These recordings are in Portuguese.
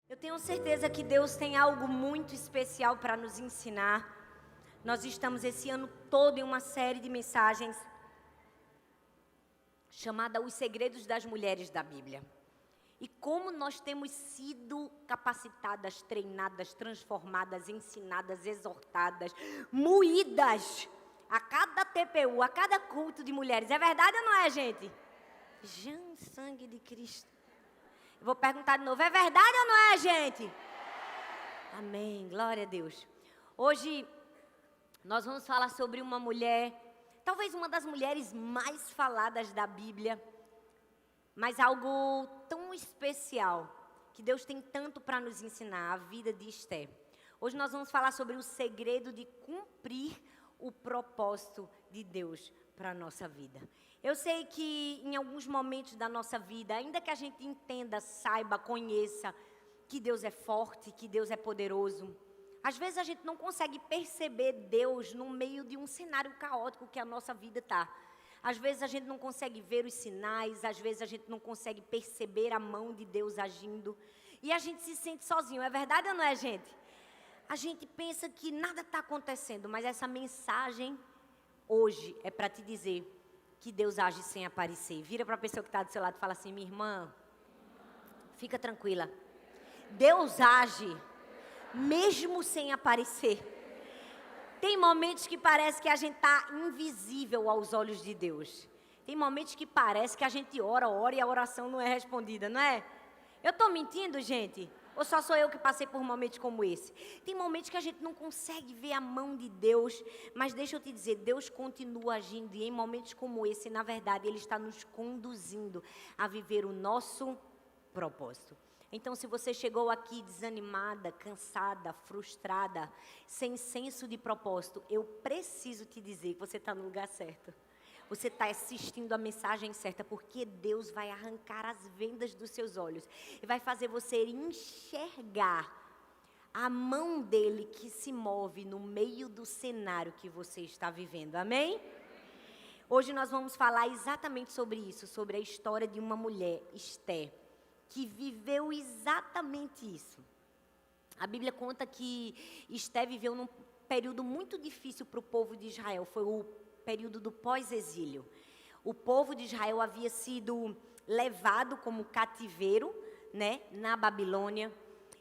Eu tenho certeza que Deus tem algo muito especial para nos ensinar. Nós estamos esse ano todo em uma série de mensagens chamada Os Segredos das Mulheres da Bíblia. E como nós temos sido capacitadas, treinadas, transformadas, ensinadas, exortadas, moídas a cada TPU, a cada culto de mulheres. É verdade ou não é, gente? Jean, sangue de Cristo. Eu vou perguntar de novo, é verdade ou não é, gente? Amém, glória a Deus. Hoje nós vamos falar sobre uma mulher, talvez uma das mulheres mais faladas da Bíblia, mas algo tão especial, que Deus tem tanto para nos ensinar, a vida de Esté. Hoje nós vamos falar sobre o segredo de cumprir o propósito de Deus para a nossa vida. Eu sei que em alguns momentos da nossa vida, ainda que a gente entenda, saiba, conheça que Deus é forte, que Deus é poderoso, às vezes a gente não consegue perceber Deus no meio de um cenário caótico que a nossa vida está. Às vezes a gente não consegue ver os sinais, às vezes a gente não consegue perceber a mão de Deus agindo. E a gente se sente sozinho, é verdade ou não é, gente? A gente pensa que nada está acontecendo, mas essa mensagem hoje é para te dizer que Deus age sem aparecer. Vira para a pessoa que está do seu lado e fala assim: minha irmã, fica tranquila. Deus age mesmo sem aparecer. Tem momentos que parece que a gente está invisível aos olhos de Deus. Tem momentos que parece que a gente ora e a oração não é respondida, não é? Eu estou mentindo, gente? Ou só sou eu que passei por momentos como esse? Tem momentos que a gente não consegue ver a mão de Deus, mas deixa eu te dizer, Deus continua agindo e em momentos como esse, na verdade, Ele está nos conduzindo a viver o nosso propósito. Então, se você chegou aqui desanimada, cansada, frustrada, sem senso de propósito, eu preciso te dizer que você está no lugar certo. Você está assistindo a mensagem certa, porque Deus vai arrancar as vendas dos seus olhos e vai fazer você enxergar a mão dele que se move no meio do cenário que você está vivendo. Amém? Hoje nós vamos falar exatamente sobre isso, sobre a história de uma mulher, Esté, que viveu exatamente isso. A Bíblia conta que Esté viveu num período muito difícil para o povo de Israel. Foi o período do pós-exílio. O povo de Israel havia sido levado como cativeiro, né, na Babilônia.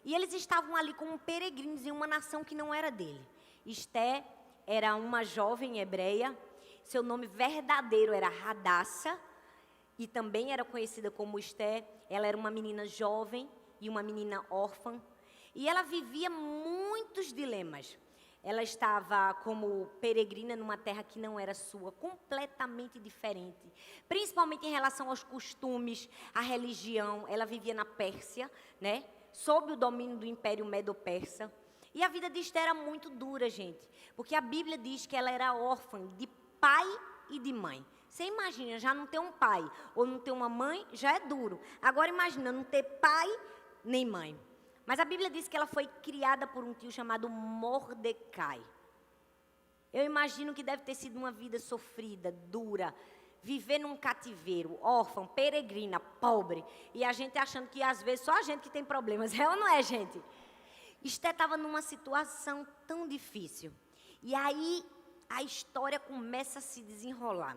E eles estavam ali como peregrinos em uma nação que não era dele. Esté era uma jovem hebreia. Seu nome verdadeiro era Hadassa. E também era conhecida como Esté. Ela era uma menina jovem e uma menina órfã. E ela vivia muitos dilemas. Ela estava como peregrina numa terra que não era sua, completamente diferente. Principalmente em relação aos costumes, à religião. Ela vivia na Pérsia, né? Sob o domínio do Império Medo-Persa. E a vida de Esté era muito dura, gente. Porque a Bíblia diz que ela era órfã de pai e de mãe. Você imagina, já não ter um pai ou não ter uma mãe, já é duro. Agora imagina, não ter pai nem mãe. Mas a Bíblia diz que ela foi criada por um tio chamado Mordecai. Eu imagino que deve ter sido uma vida sofrida, dura. Viver num cativeiro, órfã, peregrina, pobre. E a gente achando que às vezes só a gente que tem problemas. É ou não é, gente? Esté estava numa situação tão difícil. E aí a história começa a se desenrolar.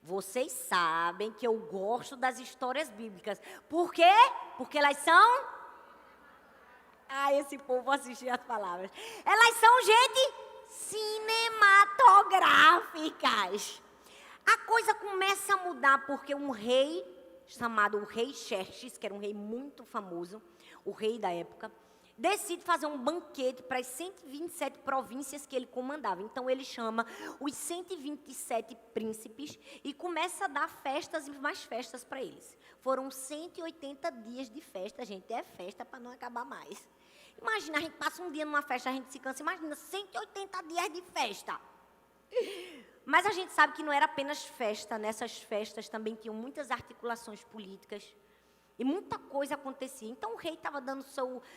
Vocês sabem que eu gosto das histórias bíblicas. Por quê? Porque elas são... esse povo assistir as palavras. Elas são, gente, cinematográficas. A coisa começa a mudar porque um rei, chamado o rei Xerxes, que era um rei muito famoso, o rei da época, decide fazer um banquete para as 127 províncias que ele comandava. Então, ele chama os 127 príncipes e começa a dar festas e mais festas para eles. Foram 180 dias de festa, gente. É festa para não acabar mais. Imagina, a gente passa um dia numa festa, a gente se cansa. Imagina, 180 dias de festa. Mas a gente sabe que não era apenas festa. Nessas festas também tinham muitas articulações políticas. E muita coisa acontecia. Então o rei estava dando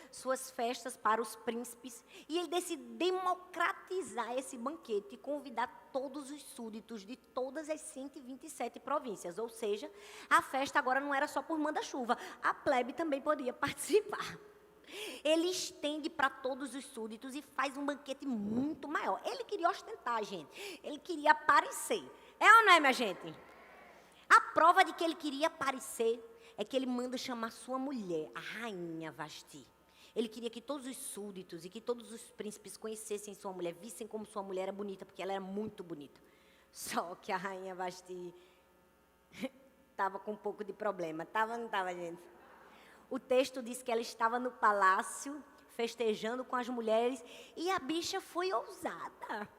suas festas para os príncipes. E ele decidiu democratizar esse banquete e convidar todos os súditos de todas as 127 províncias. Ou seja, a festa agora não era só por manda-chuva. A plebe também podia participar. Ele estende para todos os súditos e faz um banquete muito maior. Ele queria ostentar, gente. Ele queria aparecer. É ou não é, minha gente? A prova de que ele queria aparecer é que ele manda chamar sua mulher, a rainha Vasti. Ele queria que todos os súditos e que todos os príncipes conhecessem sua mulher, vissem como sua mulher era bonita, porque ela era muito bonita. Só que a rainha Vasti estava com um pouco de problema. Estava ou não estava, gente? O texto diz que ela estava no palácio, festejando com as mulheres, e a bicha foi ousada.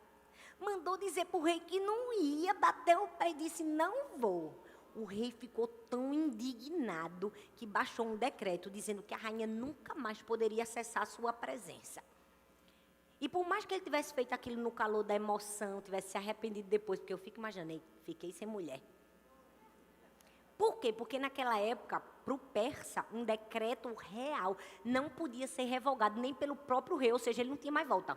Mandou dizer para o rei que não ia, bateu o pé e disse, não vou. O rei ficou tão indignado que baixou um decreto dizendo que a rainha nunca mais poderia acessar sua presença. E por mais que ele tivesse feito aquilo no calor da emoção, tivesse se arrependido depois, porque eu fico imaginando, fiquei sem mulher. Por quê? Porque naquela época, para o persa, um decreto real não podia ser revogado nem pelo próprio rei, ou seja, ele não tinha mais volta.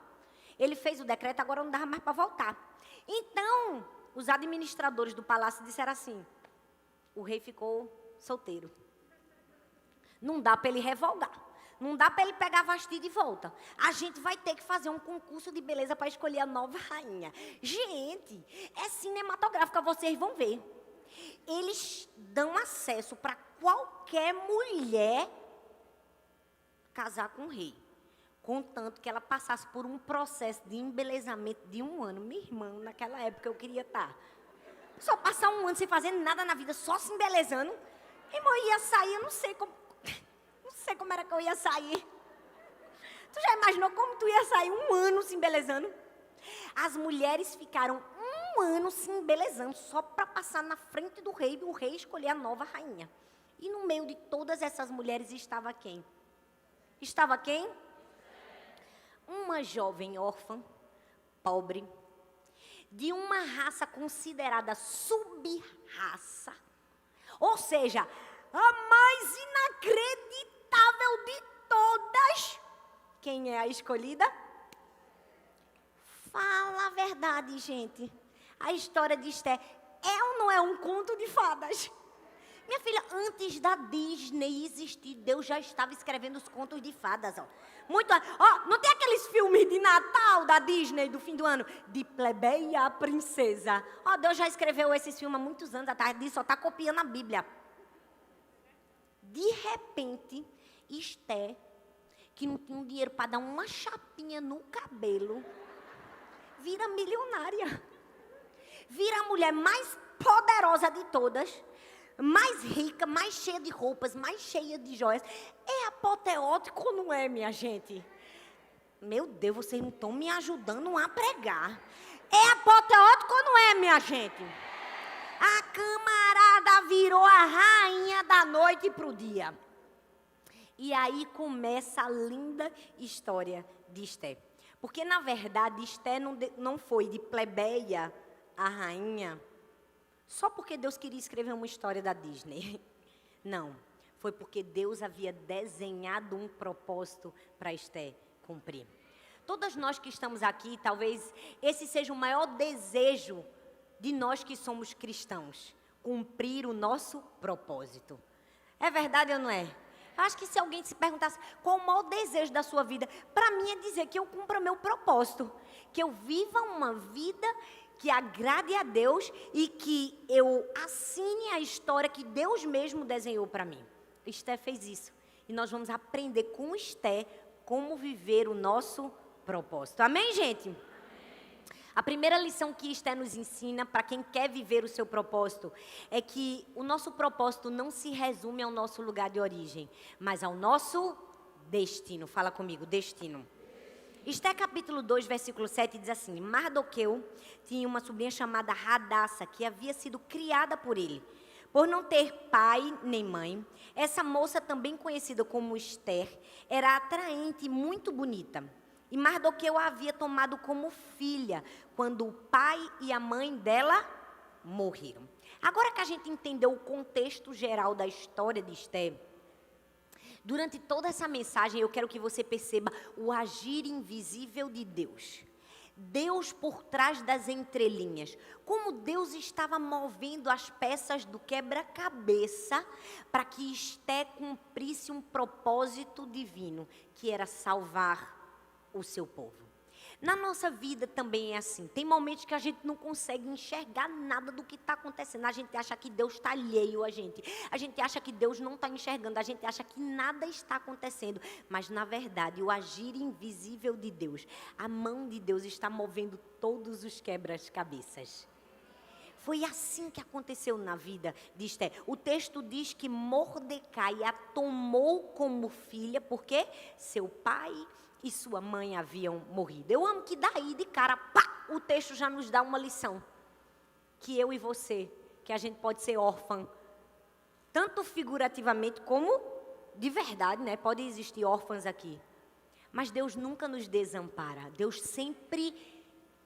Ele fez o decreto, agora não dava mais para voltar. Então, os administradores do palácio disseram assim, o rei ficou solteiro. Não dá para ele revogar. Não dá para ele pegar Vasti de volta. A gente vai ter que fazer um concurso de beleza para escolher a nova rainha. Gente, é cinematográfica, vocês vão ver. Eles dão acesso para qualquer mulher casar com o rei. Contanto que ela passasse por um processo de embelezamento de 1 ano. Minha irmã, naquela época eu queria estar. Só passar 1 ano sem fazer nada na vida, só se embelezando. Irmã, eu ia sair, eu não sei como era que eu ia sair. Tu já imaginou como tu ia sair 1 ano se embelezando? As mulheres ficaram 1 ano se embelezando só para passar na frente do rei e o rei escolher a nova rainha. E no meio de todas essas mulheres estava quem? Estava quem? Uma jovem órfã, pobre, de uma raça considerada sub-raça. Ou seja, a mais inacreditável de todas. Quem é a escolhida? Fala a verdade, gente. A história de Esté é ou não é um conto de fadas? Minha filha, antes da Disney existir, Deus já estava escrevendo os contos de fadas, ó. Não tem aqueles filmes de Natal da Disney do fim do ano? De Plebeia a Princesa. Deus já escreveu esses filmes há muitos anos atrás, disso só está copiando a Bíblia. De repente, Esté, que não tinha dinheiro para dar uma chapinha no cabelo, vira milionária. Vira a mulher mais poderosa de todas, mais rica, mais cheia de roupas, mais cheia de joias. É apoteótico ou não é, minha gente? Meu Deus, vocês não estão me ajudando a pregar. É apoteótico ou não é, minha gente? A camarada virou a rainha da noite para o dia. E aí começa a linda história de Esté. Porque, na verdade, Esté não foi de plebeia a rainha só porque Deus queria escrever uma história da Disney. Não, foi porque Deus havia desenhado um propósito para Esté cumprir. Todas nós que estamos aqui, talvez esse seja o maior desejo de nós que somos cristãos, cumprir o nosso propósito. É verdade ou não é? Acho que se alguém se perguntasse qual o maior desejo da sua vida, para mim é dizer que eu cumpra meu propósito, que eu viva uma vida que agrade a Deus e que eu assine a história que Deus mesmo desenhou para mim. Esté fez isso. E nós vamos aprender com Esté como viver o nosso propósito. Amém, gente? Amém. A primeira lição que Esté nos ensina para quem quer viver o seu propósito é que o nosso propósito não se resume ao nosso lugar de origem, mas ao nosso destino. Fala comigo, destino. Esté capítulo 2, versículo 7 diz assim: Mardoqueu tinha uma sobrinha chamada Radassa, que havia sido criada por ele. Por não ter pai nem mãe, essa moça, também conhecida como Esther, era atraente e muito bonita. E Mardoqueu a havia tomado como filha, quando o pai e a mãe dela morreram. Agora que a gente entendeu o contexto geral da história de Esther, Durante toda essa mensagem, eu quero que você perceba o agir invisível de Deus. Deus por trás das entrelinhas. Como Deus estava movendo as peças do quebra-cabeça para que Esté cumprisse um propósito divino, que era salvar o seu povo. Na nossa vida também é assim. Tem momentos que a gente não consegue enxergar nada do que está acontecendo. A gente acha que Deus está alheio a gente. A gente acha que Deus não está enxergando. A gente acha que nada está acontecendo. Mas, na verdade, o agir invisível de Deus, a mão de Deus está movendo todos os quebra-cabeças. Foi assim que aconteceu na vida de Esté. O texto diz que Mordecai a tomou como filha, porque seu pai e sua mãe haviam morrido. Eu amo que daí, de cara, pá, o texto já nos dá uma lição. Que eu e você, que a gente pode ser órfã, tanto figurativamente como de verdade, né? Pode existir órfãs aqui. Mas Deus nunca nos desampara. Deus sempre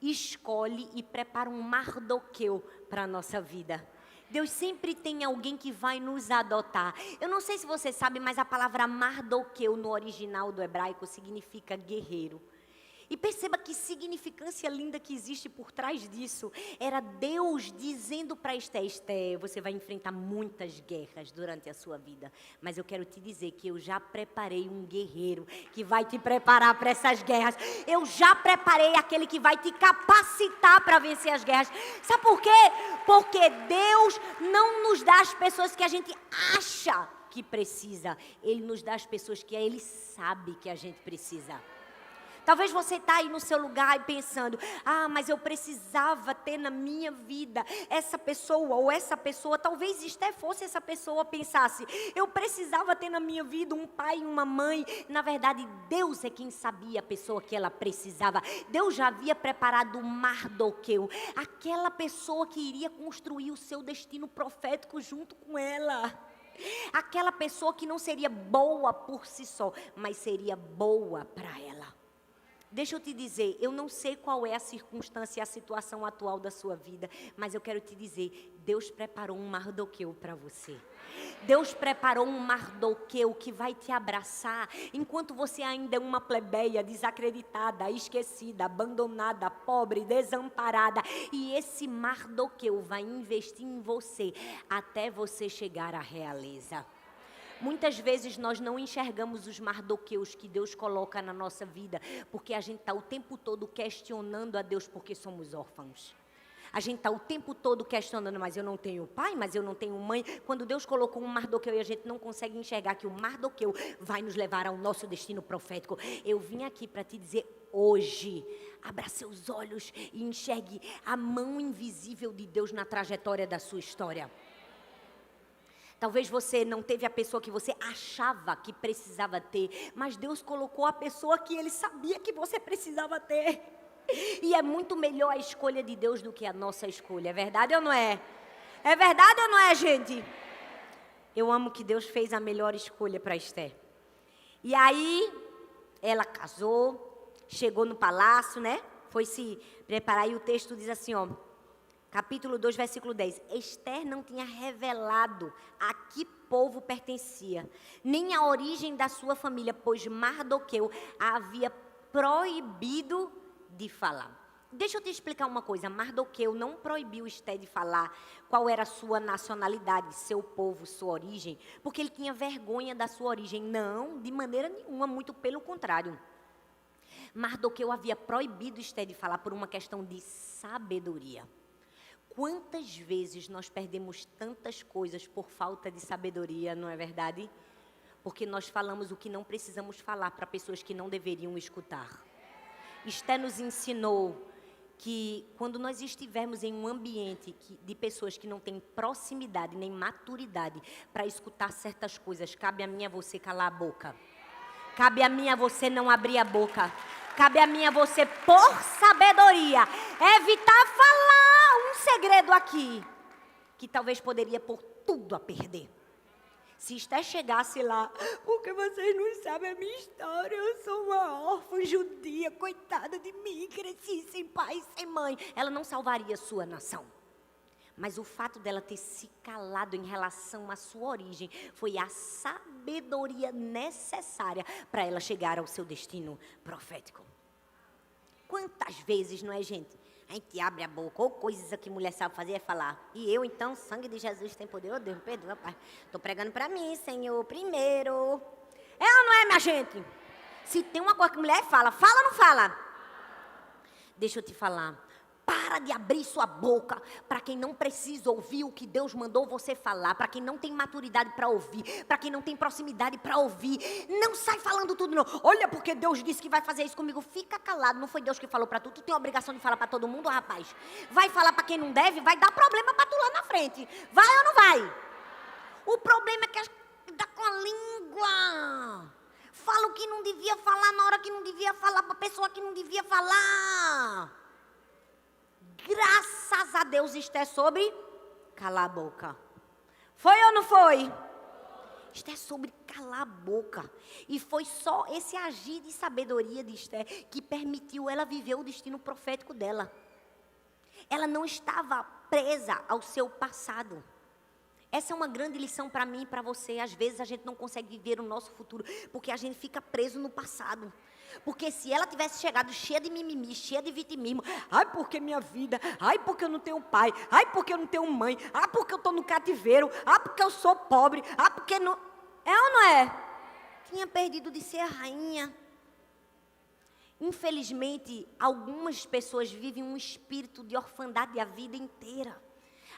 escolhe e prepara um Mardoqueu para a nossa vida. Deus sempre tem alguém que vai nos adotar. Eu não sei se você sabe, mas a palavra Mardoqueu no original do hebraico significa guerreiro. E perceba que significância linda que existe por trás disso. Era Deus dizendo para Esté: Esté, você vai enfrentar muitas guerras durante a sua vida. Mas eu quero te dizer que eu já preparei um guerreiro que vai te preparar para essas guerras. Eu já preparei aquele que vai te capacitar para vencer as guerras. Sabe por quê? Porque Deus não nos dá as pessoas que a gente acha que precisa. Ele nos dá as pessoas que Ele sabe que a gente precisa. Talvez você está aí no seu lugar e pensando: mas eu precisava ter na minha vida essa pessoa ou essa pessoa. Talvez Esté fosse essa pessoa, pensasse: eu precisava ter na minha vida um pai e uma mãe. Na verdade, Deus é quem sabia a pessoa que ela precisava. Deus já havia preparado o Mardoqueu, aquela pessoa que iria construir o seu destino profético junto com ela. Aquela pessoa que não seria boa por si só, mas seria boa para ela. Deixa eu te dizer, eu não sei qual é a circunstância e a situação atual da sua vida, mas eu quero te dizer, Deus preparou um Mardoqueu para você. Deus preparou um Mardoqueu que vai te abraçar, enquanto você ainda é uma plebeia, desacreditada, esquecida, abandonada, pobre, desamparada. E esse Mardoqueu vai investir em você, até você chegar à realeza. Muitas vezes nós não enxergamos os Mardoqueus que Deus coloca na nossa vida, porque a gente está o tempo todo questionando a Deus porque somos órfãos. A gente está o tempo todo questionando: mas eu não tenho pai, mas eu não tenho mãe. Quando Deus colocou um Mardoqueu e a gente não consegue enxergar que o Mardoqueu vai nos levar ao nosso destino profético. Eu vim aqui para te dizer hoje: abra seus olhos e enxergue a mão invisível de Deus na trajetória da sua história. Talvez você não teve a pessoa que você achava que precisava ter, mas Deus colocou a pessoa que Ele sabia que você precisava ter. E é muito melhor a escolha de Deus do que a nossa escolha. É verdade ou não é? É verdade ou não é, gente? Eu amo que Deus fez a melhor escolha para Esté. E aí, ela casou, chegou no palácio, né? Foi se preparar e o texto diz assim, ó. Capítulo 2, versículo 10. Esté não tinha revelado a que povo pertencia, nem a origem da sua família, pois Mardoqueu a havia proibido de falar. Deixa eu te explicar uma coisa. Mardoqueu não proibiu Esté de falar qual era a sua nacionalidade, seu povo, sua origem, porque ele tinha vergonha da sua origem. Não, de maneira nenhuma, muito pelo contrário. Mardoqueu havia proibido Esté de falar por uma questão de sabedoria. Quantas vezes nós perdemos tantas coisas por falta de sabedoria, não é verdade? Porque nós falamos o que não precisamos falar para pessoas que não deveriam escutar. Esté nos ensinou que quando nós estivermos em um ambiente de pessoas que não têm proximidade nem maturidade para escutar certas coisas, cabe a mim e a você calar a boca. Cabe a mim e a você não abrir a boca. Cabe a mim e a você, por sabedoria, evitar falar um segredo aqui, que talvez poderia pôr tudo a perder. Se Esté chegasse lá, porque vocês não sabem a minha história, eu sou uma órfã judia, coitada de mim, cresci sem pai e sem mãe, ela não salvaria a sua nação. Mas o fato dela ter se calado em relação à sua origem foi a sabedoria necessária para ela chegar ao seu destino profético. Quantas vezes, não é, gente? A gente abre a boca, ou coisas que mulher sabe fazer é falar. E eu, então, sangue de Jesus tem poder. Oh, Deus, me perdoa, Pai. Estou pregando para mim, Senhor, primeiro. É ou não é, minha gente? Se tem uma coisa que mulher fala, fala ou não fala? Deixa eu te falar. Para de abrir sua boca para quem não precisa ouvir o que Deus mandou você falar, para quem não tem maturidade para ouvir, para quem não tem proximidade para ouvir. Não sai falando tudo, não. Olha, porque Deus disse que vai fazer isso comigo. Fica calado, não foi Deus que falou para tu. Tu tem a obrigação de falar para todo mundo, rapaz. Vai falar para quem não deve, vai dar problema para tu lá na frente. Vai ou não vai? O problema é que dá com a língua. Fala o que não devia falar na hora que não devia falar para a pessoa que não devia falar. Graças a Deus isto é sobre calar a boca. Foi ou não foi? Isto é sobre calar a boca. E foi só esse agir de sabedoria de Esther que permitiu ela viver o destino profético dela. Ela não estava presa ao seu passado. Essa é uma grande lição para mim e para você. Às vezes a gente não consegue viver o nosso futuro porque a gente fica preso no passado. Porque se ela tivesse chegado cheia de mimimi, cheia de vitimismo, ai porque minha vida, ai porque eu não tenho pai, ai porque eu não tenho mãe, ai porque eu estou no cativeiro, ai porque eu sou pobre, ai porque não... É ou não é? Tinha perdido de ser a rainha. Infelizmente, algumas pessoas vivem um espírito de orfandade a vida inteira.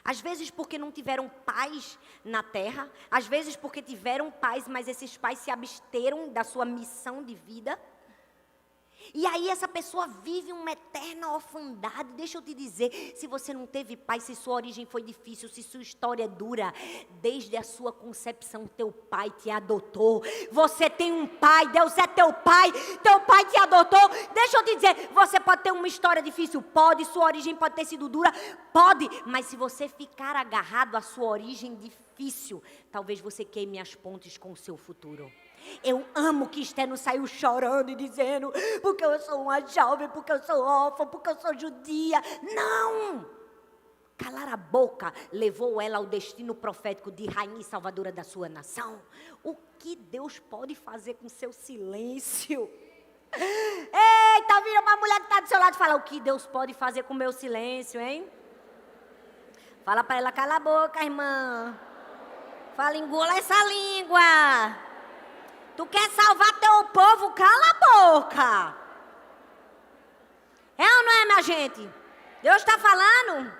Às vezes porque não tiveram pais na terra, às vezes porque tiveram pais, mas esses pais se absteram da sua missão de vida. E aí essa pessoa vive uma eterna orfandade. Deixa eu te dizer, se você não teve pai, se sua origem foi difícil, se sua história é dura, desde a sua concepção, teu pai te adotou. Você tem um pai, Deus é teu pai te adotou. Deixa eu te dizer, você pode ter uma história difícil, pode, sua origem pode ter sido dura, pode. Mas se você ficar agarrado à sua origem difícil, talvez você queime as pontes com o seu futuro. Eu amo que Esther não saiu chorando e dizendo, porque eu sou uma jovem, porque eu sou órfã, porque eu sou judia. Não! Calar a boca levou ela ao destino profético de rainha e salvadora da sua nação. O que Deus pode fazer com seu silêncio? Eita, vira para a mulher que está do seu lado e fala, o que Deus pode fazer com o meu silêncio, hein? Fala para ela, cala a boca, irmã. Fala, engula essa língua. Tu quer salvar teu povo? Cala a boca. É ou não é, minha gente? Deus está falando?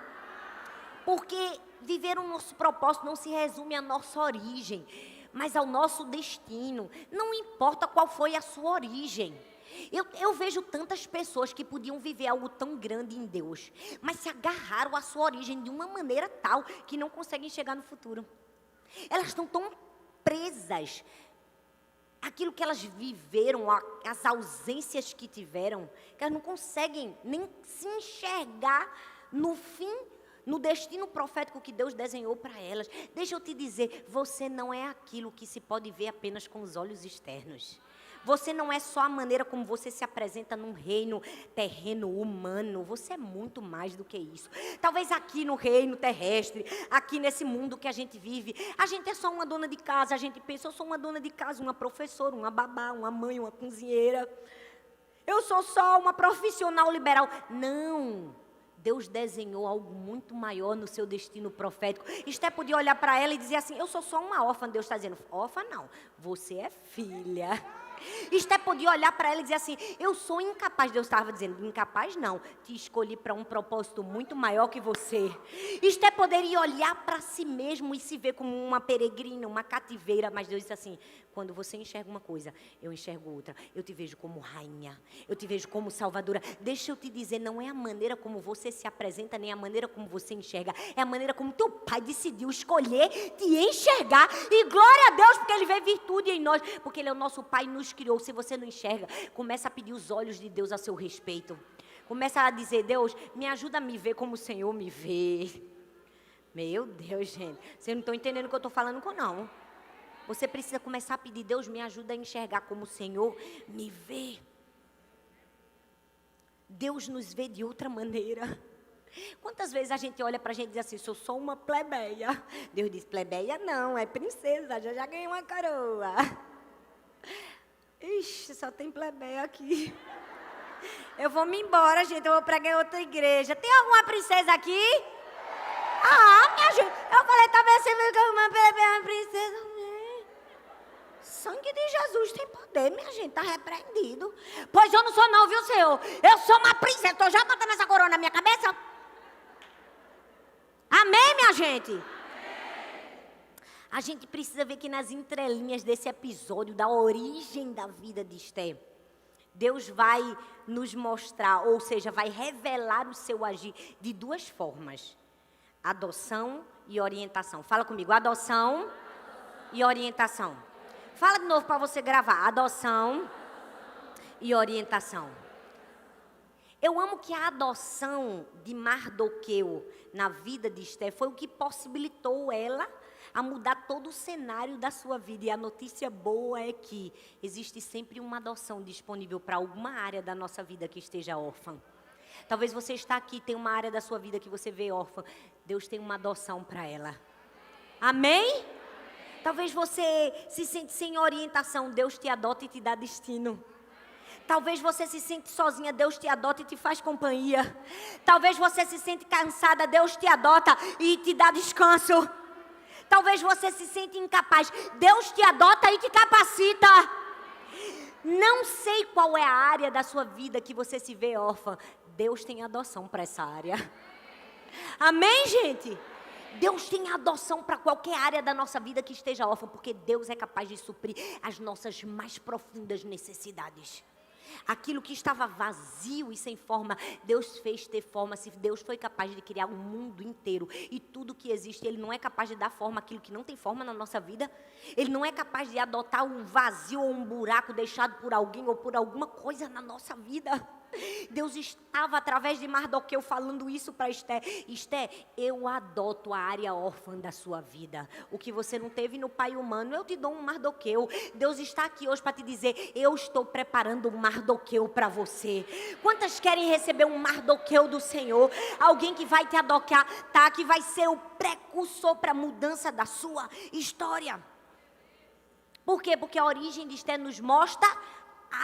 Porque viver o nosso propósito não se resume à nossa origem, mas ao nosso destino. Não importa qual foi a sua origem. Eu vejo tantas pessoas que podiam viver algo tão grande em Deus, mas se agarraram à sua origem de uma maneira tal que não conseguem chegar no futuro. Elas estão tão presas aquilo que elas viveram, as ausências que tiveram, que elas não conseguem nem se enxergar no fim, no destino profético que Deus desenhou para elas. Deixa eu te dizer, você não é aquilo que se pode ver apenas com os olhos externos. Você não é só a maneira como você se apresenta num reino terreno humano. Você é muito mais do que isso. Talvez aqui no reino terrestre, aqui nesse mundo que a gente vive, a gente é só uma dona de casa. A gente pensa, eu sou uma dona de casa, uma professora, uma babá, uma mãe, uma cozinheira. Eu sou só uma profissional liberal. Não. Deus desenhou algo muito maior no seu destino profético. Esther podia olhar para ela e dizer assim, eu sou só uma órfã. Deus está dizendo, órfã não, você é filha. Esther podia olhar para ela e dizer assim, eu sou incapaz. Deus estava dizendo, incapaz não, te escolhi para um propósito muito maior que você. Esther poderia olhar para si mesmo e se ver como uma peregrina, uma cativeira, mas Deus disse assim, quando você enxerga uma coisa, eu enxergo outra. Eu te vejo como rainha, eu te vejo como salvadora. Deixa eu te dizer, não é a maneira como você se apresenta, nem a maneira como você enxerga, é a maneira como teu pai decidiu escolher te enxergar. E glória a Deus, porque ele vê virtude em nós, porque ele é o nosso pai, nos criou. Se você não enxerga, começa a pedir os olhos de Deus a seu respeito. Começa a dizer, Deus, me ajuda a me ver como o Senhor me vê. Meu Deus, gente, vocês não estão entendendo o que eu estou falando com não. Você precisa começar a pedir, Deus, me ajuda a enxergar como o Senhor me vê. Deus nos vê de outra maneira. Quantas vezes a gente olha pra gente e diz assim, sou só uma plebeia. Deus diz, plebeia não, é princesa, já ganhei uma coroa. Ixi, só tem plebeia aqui. Eu vou me embora, gente, eu vou pregar em outra igreja. Tem alguma princesa aqui? Ah, minha gente, eu falei, talvez você veja uma plebeia, uma princesa. Sangue de Jesus tem poder, minha gente, tá repreendido. Pois eu não sou não, viu, Senhor? Eu sou uma princesa, tô já botando essa coroa na minha cabeça. Amém, minha gente? Amém. A gente precisa ver que nas entrelinhas desse episódio, da origem da vida de Esté, Deus vai nos mostrar, ou seja, vai revelar o seu agir de duas formas. Adoção e orientação. Fala comigo, adoção e orientação. Fala de novo para você gravar. Adoção e orientação. Eu amo que a adoção de Mardoqueu na vida de Esté foi o que possibilitou ela a mudar todo o cenário da sua vida. E a notícia boa é que existe sempre uma adoção disponível para alguma área da nossa vida que esteja órfã. Talvez você está aqui, tem uma área da sua vida que você vê órfã. Deus tem uma adoção para ela. Amém? Talvez você se sente sem orientação, Deus te adota e te dá destino. Talvez você se sente sozinha, Deus te adota e te faz companhia. Talvez você se sente cansada, Deus te adota e te dá descanso. Talvez você se sente incapaz, Deus te adota e te capacita. Não sei qual é a área da sua vida que você se vê órfã. Deus tem adoção para essa área. Amém, gente? Deus tem adoção para qualquer área da nossa vida que esteja órfã, porque Deus é capaz de suprir as nossas mais profundas necessidades. Aquilo que estava vazio e sem forma, Deus fez ter forma. Se Deus foi capaz de criar o mundo inteiro e tudo que existe, Ele não é capaz de dar forma àquilo que não tem forma na nossa vida. Ele não é capaz de adotar um vazio ou um buraco deixado por alguém ou por alguma coisa na nossa vida. Deus estava, através de Mardoqueu, falando isso para Esté. Esté, eu adoto a área órfã da sua vida. O que você não teve no pai humano, eu te dou um Mardoqueu. Deus está aqui hoje para te dizer, eu estou preparando um Mardoqueu para você. Quantas querem receber um Mardoqueu do Senhor? Alguém que vai te adotar, tá? Que vai ser o precursor para a mudança da sua história. Por quê? Porque a origem de Esté nos mostra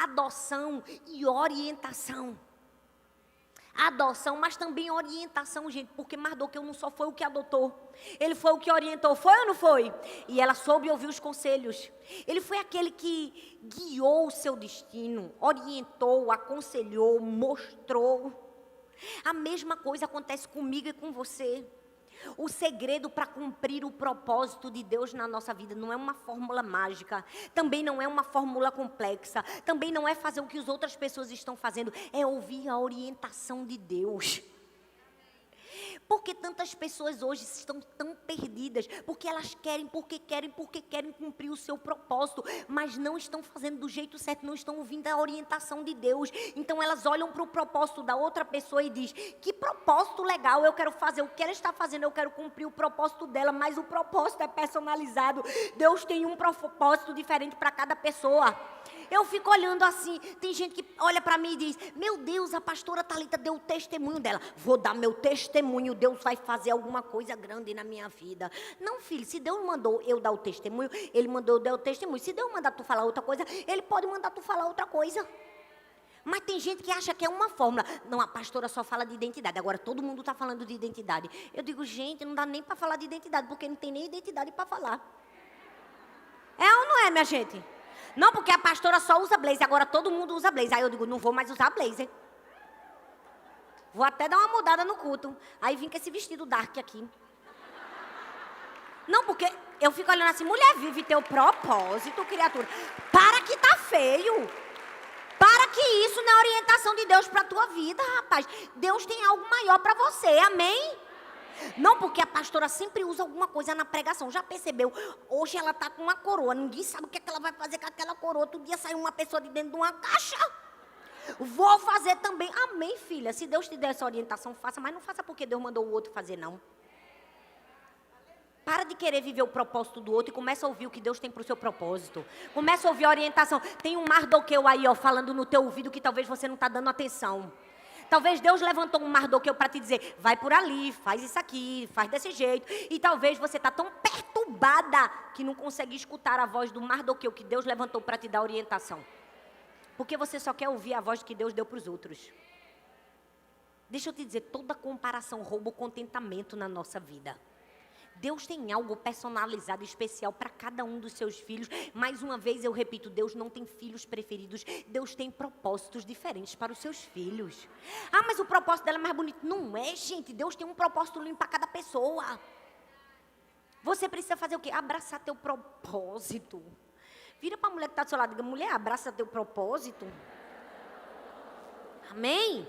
adoção e orientação. Adoção, mas também orientação, gente, porque Mardoqueu não só foi o que adotou, ele foi o que orientou, foi ou não foi? E ela soube ouvir os conselhos. Ele foi aquele que guiou o seu destino, orientou, aconselhou, mostrou. A mesma coisa acontece comigo e com você. O segredo para cumprir o propósito de Deus na nossa vida não é uma fórmula mágica, também não é uma fórmula complexa, também não é fazer o que as outras pessoas estão fazendo, é ouvir a orientação de Deus. Porque tantas pessoas hoje estão tão perdidas, porque elas querem cumprir o seu propósito, mas não estão fazendo do jeito certo, não estão ouvindo a orientação de Deus. Então elas olham para o propósito da outra pessoa e dizem, que propósito legal, eu quero fazer o que ela está fazendo, eu quero cumprir o propósito dela, mas o propósito é personalizado. Deus tem um propósito diferente para cada pessoa. Eu fico olhando assim, tem gente que olha para mim e diz, meu Deus, a pastora Thalita deu o testemunho dela. Vou dar meu testemunho, Deus vai fazer alguma coisa grande na minha vida. Não, filho, se Deus mandou eu dar o testemunho, Ele mandou eu dar o testemunho. Se Deus mandar tu falar outra coisa, Ele pode mandar tu falar outra coisa. Mas tem gente que acha que é uma fórmula. Não, a pastora só fala de identidade, agora todo mundo está falando de identidade. Eu digo, gente, não dá nem para falar de identidade, porque não tem nem identidade para falar. É ou não é, minha gente? Não, porque a pastora só usa blazer, agora todo mundo usa blazer. Aí eu digo, não vou mais usar blazer. Vou até dar uma mudada no culto. Aí vim com esse vestido dark aqui. Não, porque eu fico olhando assim, mulher, vive teu propósito, criatura. Para que tá feio. Para que isso não é orientação de Deus para a tua vida, rapaz. Deus tem algo maior para você, amém? Não, porque a pastora sempre usa alguma coisa na pregação. Já percebeu? Hoje ela está com uma coroa. Ninguém sabe o que ela vai fazer com aquela coroa. Outro dia saiu uma pessoa de dentro de uma caixa. Vou fazer também. Amém, filha. Se Deus te der essa orientação, faça. Mas não faça porque Deus mandou o outro fazer, não. Para de querer viver o propósito do outro e começa a ouvir o que Deus tem para o seu propósito. Começa a ouvir a orientação. Tem um Mardoqueu aí, ó, falando no teu ouvido que talvez você não está dando atenção. Talvez Deus levantou um Mardoqueu para te dizer, vai por ali, faz isso aqui, faz desse jeito. E talvez você está tão perturbada que não consegue escutar a voz do Mardoqueu que Deus levantou para te dar orientação. Porque você só quer ouvir a voz que Deus deu para os outros. Deixa eu te dizer, toda comparação rouba o contentamento na nossa vida. Deus tem algo personalizado, especial para cada um dos seus filhos. Mais uma vez eu repito, Deus não tem filhos preferidos. Deus tem propósitos diferentes para os seus filhos. Ah, mas o propósito dela é mais bonito. Não é, gente. Deus tem um propósito lindo para cada pessoa. Você precisa fazer o quê? Abraçar teu propósito. Vira para a mulher que está do seu lado e diga, mulher, abraça teu propósito. Amém?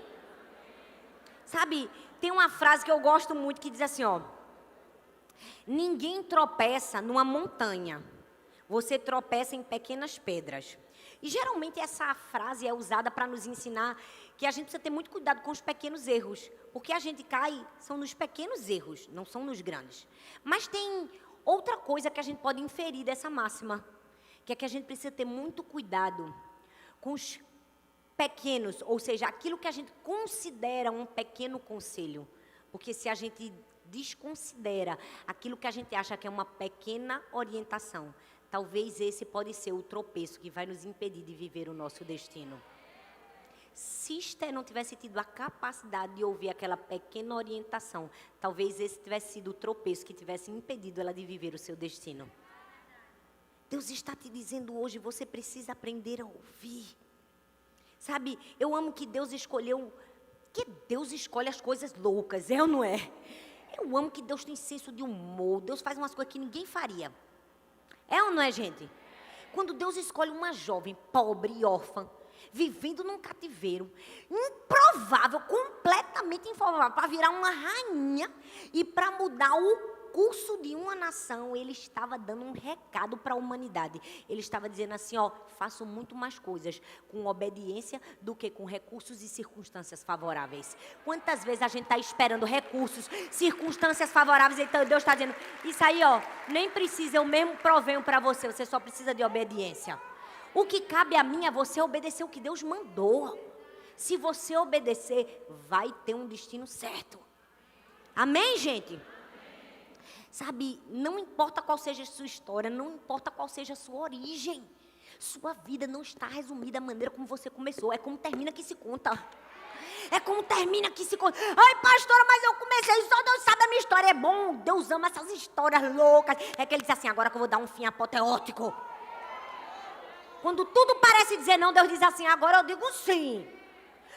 Sabe, tem uma frase que eu gosto muito que diz assim, ó. Ninguém tropeça numa montanha, você tropeça em pequenas pedras. E geralmente essa frase é usada para nos ensinar que a gente precisa ter muito cuidado com os pequenos erros. Porque a gente cai, são nos pequenos erros, não são nos grandes. Mas tem outra coisa que a gente pode inferir dessa máxima, que é que a gente precisa ter muito cuidado com os pequenos, ou seja, aquilo que a gente considera um pequeno conselho. Porque se a gente desconsidera aquilo que a gente acha que é uma pequena orientação, talvez esse pode ser o tropeço que vai nos impedir de viver o nosso destino. Se Esther não tivesse tido a capacidade de ouvir aquela pequena orientação, talvez esse tivesse sido o tropeço que tivesse impedido ela de viver o seu destino. Deus está te dizendo hoje, você precisa aprender a ouvir. Sabe, eu amo que Deus escolheu, que Deus escolhe as coisas loucas, é ou não é? Eu amo que Deus tem senso de humor. Deus faz umas coisas que ninguém faria. É ou não é, gente? Quando Deus escolhe uma jovem pobre e órfã, vivendo num cativeiro, improvável, completamente improvável, para virar uma rainha e para mudar o curso de uma nação, ele estava dando um recado para a humanidade. Ele estava dizendo assim, ó, faço muito mais coisas com obediência do que com recursos e circunstâncias favoráveis. Quantas vezes a gente está esperando recursos, circunstâncias favoráveis, então Deus está dizendo, isso aí, ó, nem precisa, eu mesmo provenho para você, você só precisa de obediência. O que cabe a mim é você obedecer o que Deus mandou. Se você obedecer, vai ter um destino certo. Amém, gente? Sabe, não importa qual seja a sua história, não importa qual seja a sua origem. Sua vida não está resumida da maneira como você começou. É como termina que se conta. É como termina que se conta. Ai, pastora, mas eu comecei, só Deus sabe a minha história. É bom, Deus ama essas histórias loucas. É que ele diz assim, agora que eu vou dar um fim apoteótico. Quando tudo parece dizer não, Deus diz assim, agora eu digo sim.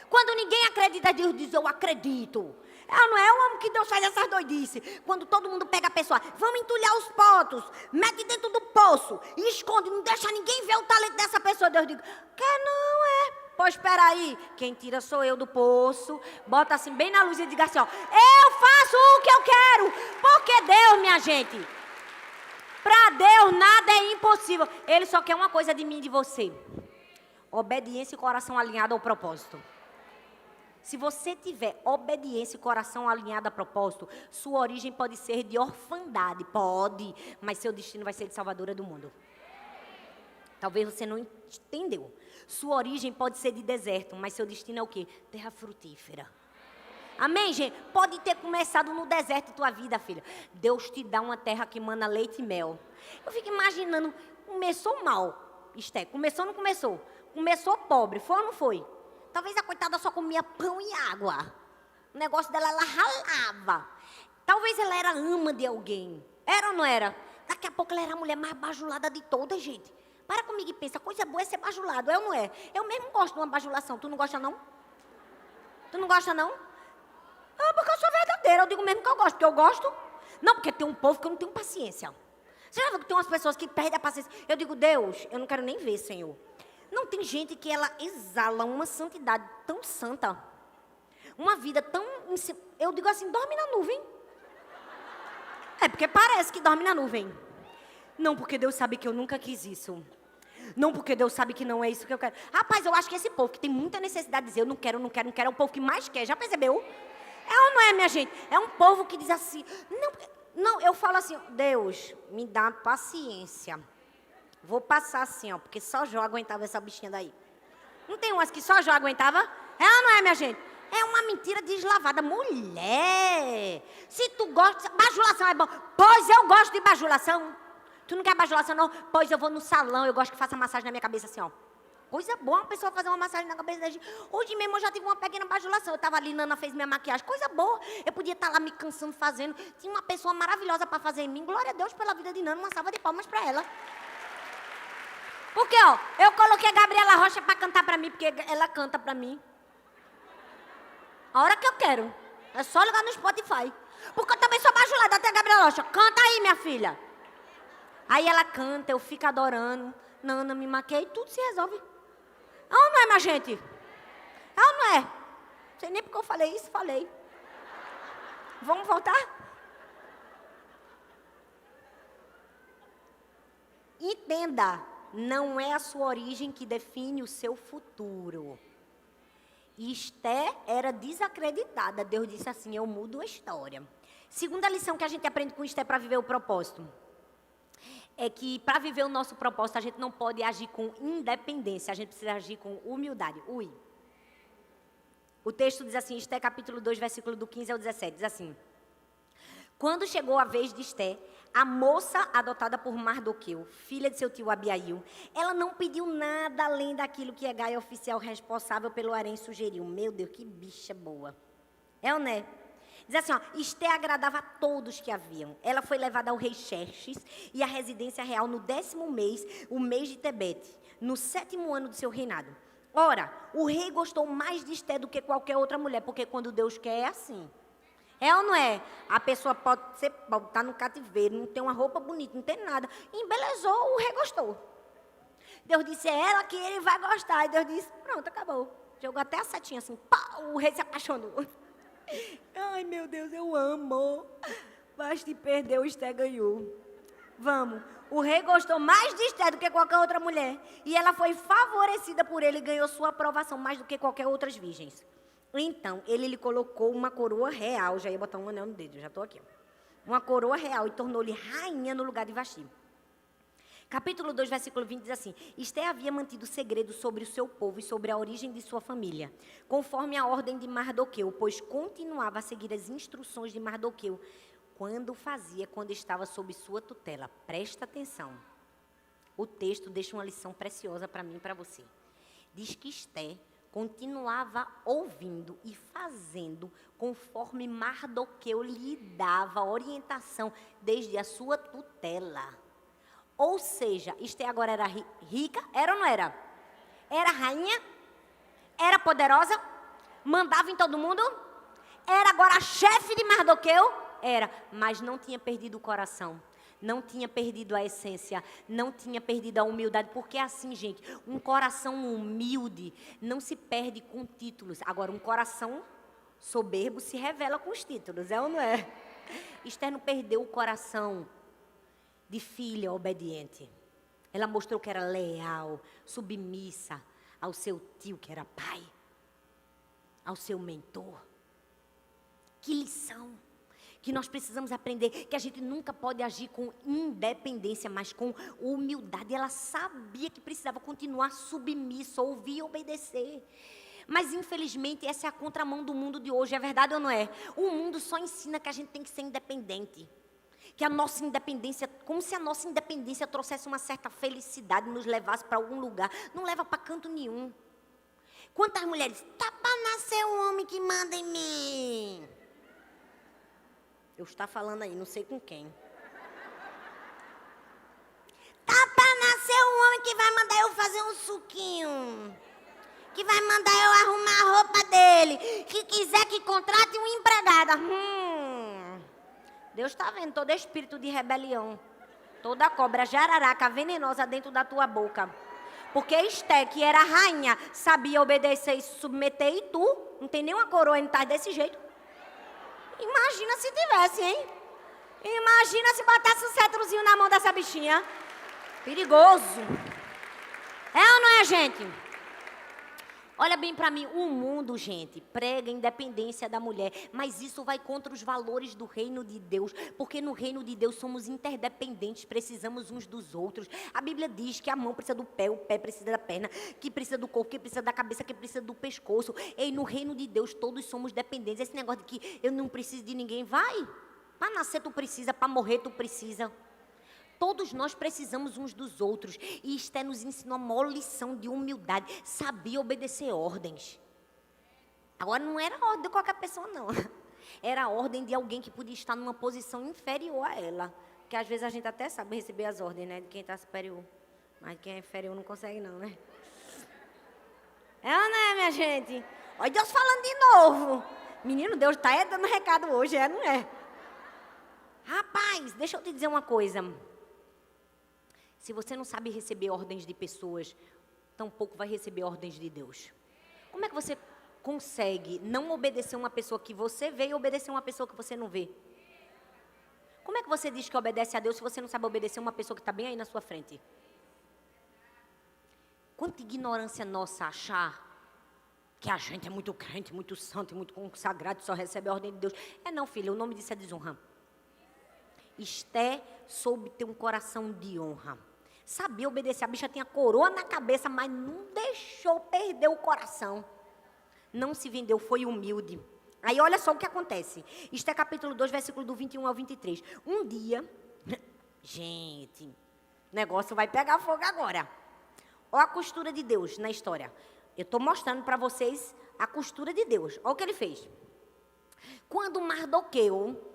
Quando ninguém acredita, Deus diz, eu acredito. Não é? Eu amo que Deus faz essas doidices. Quando todo mundo pega a pessoa, vamos entulhar os potos, mete dentro do poço, esconde, não deixa ninguém ver o talento dessa pessoa. Deus diz, quer não é? Pois espera aí, quem tira sou eu do poço, bota assim bem na luz e diga assim, ó, eu faço o que eu quero, porque Deus, minha gente, para Deus nada é impossível. Ele só quer uma coisa de mim e de você, obediência e coração alinhado ao propósito. Se você tiver obediência e coração alinhado a propósito, sua origem pode ser de orfandade, pode, mas seu destino vai ser de salvadora do mundo. Talvez você não entendeu. Sua origem pode ser de deserto, mas seu destino é o quê? Terra frutífera. Amém, gente? Pode ter começado no deserto tua vida, filha. Deus te dá uma terra que mana leite e mel. Eu fico imaginando, começou mal, Esther, começou ou não começou? Começou pobre, foi ou não foi? Talvez a coitada só comia pão e água. O negócio dela, ela ralava. Talvez ela era ama de alguém. Era ou não era? Daqui a pouco ela era a mulher mais bajulada de todas, gente. Para comigo e pensa, coisa boa é ser bajulado, é ou não é? Eu mesmo gosto de uma bajulação. Tu não gosta, não? Tu não gosta, não? Porque eu sou verdadeira. Eu digo mesmo que eu gosto. Porque eu gosto. Não, porque tem um povo que eu não tenho paciência. Você já viu que tem umas pessoas que perdem a paciência? Eu digo, Deus, eu não quero nem ver, Senhor. Não, tem gente que ela exala uma santidade tão santa, uma vida tão... Eu digo assim, dorme na nuvem. É porque parece que dorme na nuvem. Não, porque Deus sabe que eu nunca quis isso. Não, porque Deus sabe que não é isso que eu quero. Rapaz, eu acho que esse povo que tem muita necessidade de dizer, eu não quero, é o povo que mais quer, já percebeu? É ou não é, minha gente? É um povo que diz assim, não, eu falo assim, Deus, me dá paciência. Vou passar assim, ó, porque só Jó aguentava essa bichinha daí. Não tem umas que só Jó aguentava? É ou não é, minha gente? É uma mentira deslavada. Mulher, se tu gosta, bajulação é bom. Pois eu gosto de bajulação. Tu não quer bajulação, não? Pois eu vou no salão, eu gosto que faça massagem na minha cabeça assim, ó. Coisa boa uma pessoa fazer uma massagem na cabeça da gente. Hoje mesmo eu já tive uma pequena bajulação. Eu estava ali, Nana fez minha maquiagem. Coisa boa. Eu podia estar lá me cansando fazendo. Tinha uma pessoa maravilhosa para fazer em mim. Glória a Deus pela vida de Nana. Uma salva de palmas para ela. Porque, ó, eu coloquei a Gabriela Rocha para cantar para mim, porque ela canta para mim. A hora que eu quero. É só ligar no Spotify. Porque eu também sou bajulada, até a Gabriela Rocha. Canta aí, minha filha. Aí ela canta, eu fico adorando. Nana, me maquiei e tudo se resolve. É ou não é, minha gente? É ou não é? Não sei nem porque eu falei isso, falei. Vamos voltar? Entenda, não é a sua origem que define o seu futuro. Esté era desacreditada. Deus disse assim, eu mudo a história. Segunda lição que a gente aprende com Esté para viver o propósito. É que para viver o nosso propósito, a gente não pode agir com independência, a gente precisa agir com humildade. O texto diz assim, Esté capítulo 2, versículo do 15 ao 17, diz assim. Quando chegou a vez de Esté, a moça adotada por Mardoqueu, filha de seu tio Abiail, ela não pediu nada além daquilo que Hegai, oficial responsável pelo harém, sugeriu. Meu Deus, que bicha boa. É ou não é? Diz assim, ó, Esté agradava a todos que haviam. Ela foi levada ao rei Xerxes e à residência real no 10º mês, o mês de Tebete, no 7º ano do seu reinado. Ora, o rei gostou mais de Esté do que qualquer outra mulher, porque quando Deus quer é assim. É ou não é? A pessoa pode estar no cativeiro, não tem uma roupa bonita, não tem nada. Embelezou, o rei gostou. Deus disse, é ela que ele vai gostar. E Deus disse, pronto, acabou. Jogou até a setinha assim, pá, o rei se apaixonou. Ai, meu Deus, eu amo. Mas te perdeu, Esté ganhou. Vamos. O rei gostou mais de Esté do que qualquer outra mulher. E ela foi favorecida por ele e ganhou sua aprovação mais do que qualquer outras virgens. Então, ele lhe colocou uma coroa real. Já ia botar um anel no dedo, já estou aqui. Uma coroa real e tornou-lhe rainha no lugar de Vasti. Capítulo 2, versículo 20 diz assim, Esté havia mantido segredo sobre o seu povo e sobre a origem de sua família, conforme a ordem de Mardoqueu, pois continuava a seguir as instruções de Mardoqueu, quando estava sob sua tutela. Presta atenção. O texto deixa uma lição preciosa para mim e para você. Diz que Esté continuava ouvindo e fazendo conforme Mardoqueu lhe dava orientação desde a sua tutela. Ou seja, Esté agora era rica, era ou não era? Era rainha? Era poderosa? Mandava em todo mundo? Era agora a chefe de Mardoqueu? Era, mas não tinha perdido o coração. Não tinha perdido a essência, não tinha perdido a humildade, porque é assim, gente, um coração humilde não se perde com títulos. Agora, um coração soberbo se revela com os títulos, é ou não é? Esté não perdeu o coração de filha obediente. Ela mostrou que era leal, submissa ao seu tio, que era pai, ao seu mentor. Que lição que nós precisamos aprender, que a gente nunca pode agir com independência, mas com humildade. Ela sabia que precisava continuar submissa, ouvir e obedecer. Mas, infelizmente, essa é a contramão do mundo de hoje, é verdade ou não é? O mundo só ensina que a gente tem que ser independente. Que a nossa independência, como se a nossa independência trouxesse uma certa felicidade, nos levasse para algum lugar. Não leva para canto nenhum. Quantas mulheres? Tá para nascer um homem que manda em mim. Eu estou falando aí, não sei com quem. Tá para nascer um homem que vai mandar eu fazer um suquinho. Que vai mandar eu arrumar a roupa dele. Que quiser que contrate uma empregada. Deus está vendo todo espírito de rebelião. Toda cobra jararaca venenosa dentro da tua boca. Porque Esté, que era rainha, sabia obedecer e se submeter, e tu não tem nenhuma coroa e não tá desse jeito. Imagina se tivesse, hein? Imagina se botasse um cetrozinho na mão dessa bichinha. Perigoso. É ou não é, gente? Olha bem para mim, o mundo, gente, prega a independência da mulher, mas isso vai contra os valores do reino de Deus, porque no reino de Deus somos interdependentes, precisamos uns dos outros. A Bíblia diz que a mão precisa do pé, o pé precisa da perna, que precisa do corpo, que precisa da cabeça, que precisa do pescoço. E no reino de Deus todos somos dependentes. Esse negócio de que eu não preciso de ninguém, vai. Para nascer tu precisa, para morrer tu precisa. Todos nós precisamos uns dos outros. E Esté nos ensinou uma maior lição de humildade. Sabia obedecer ordens. Agora não era ordem de qualquer pessoa, não. Era a ordem de alguém que podia estar numa posição inferior a ela. Porque às vezes a gente até sabe receber as ordens, né? De quem está superior. Mas quem é inferior não consegue, não, né? É ou não é, minha gente? Olha Deus falando de novo. Menino, Deus está dando recado hoje, não é? Rapaz, deixa eu te dizer uma coisa. Se você não sabe receber ordens de pessoas, tampouco vai receber ordens de Deus. Como é que você consegue não obedecer uma pessoa que você vê e obedecer uma pessoa que você não vê? Como é que você diz que obedece a Deus se você não sabe obedecer uma pessoa que está bem aí na sua frente? Quanta ignorância nossa achar que a gente é muito crente, muito santo, muito consagrado, só recebe a ordem de Deus. Não, filha, o nome disso é desonra. Esté soube ter um coração de honra. Sabia obedecer. A bicha tinha coroa na cabeça, mas não deixou perder o coração. Não se vendeu, foi humilde. Aí olha só o que acontece. Esté capítulo 2, versículo do 21 ao 23. Um dia, gente, o negócio vai pegar fogo agora. Olha a costura de Deus na história. Eu estou mostrando para vocês a costura de Deus. Olha o que ele fez. Quando Mardoqueu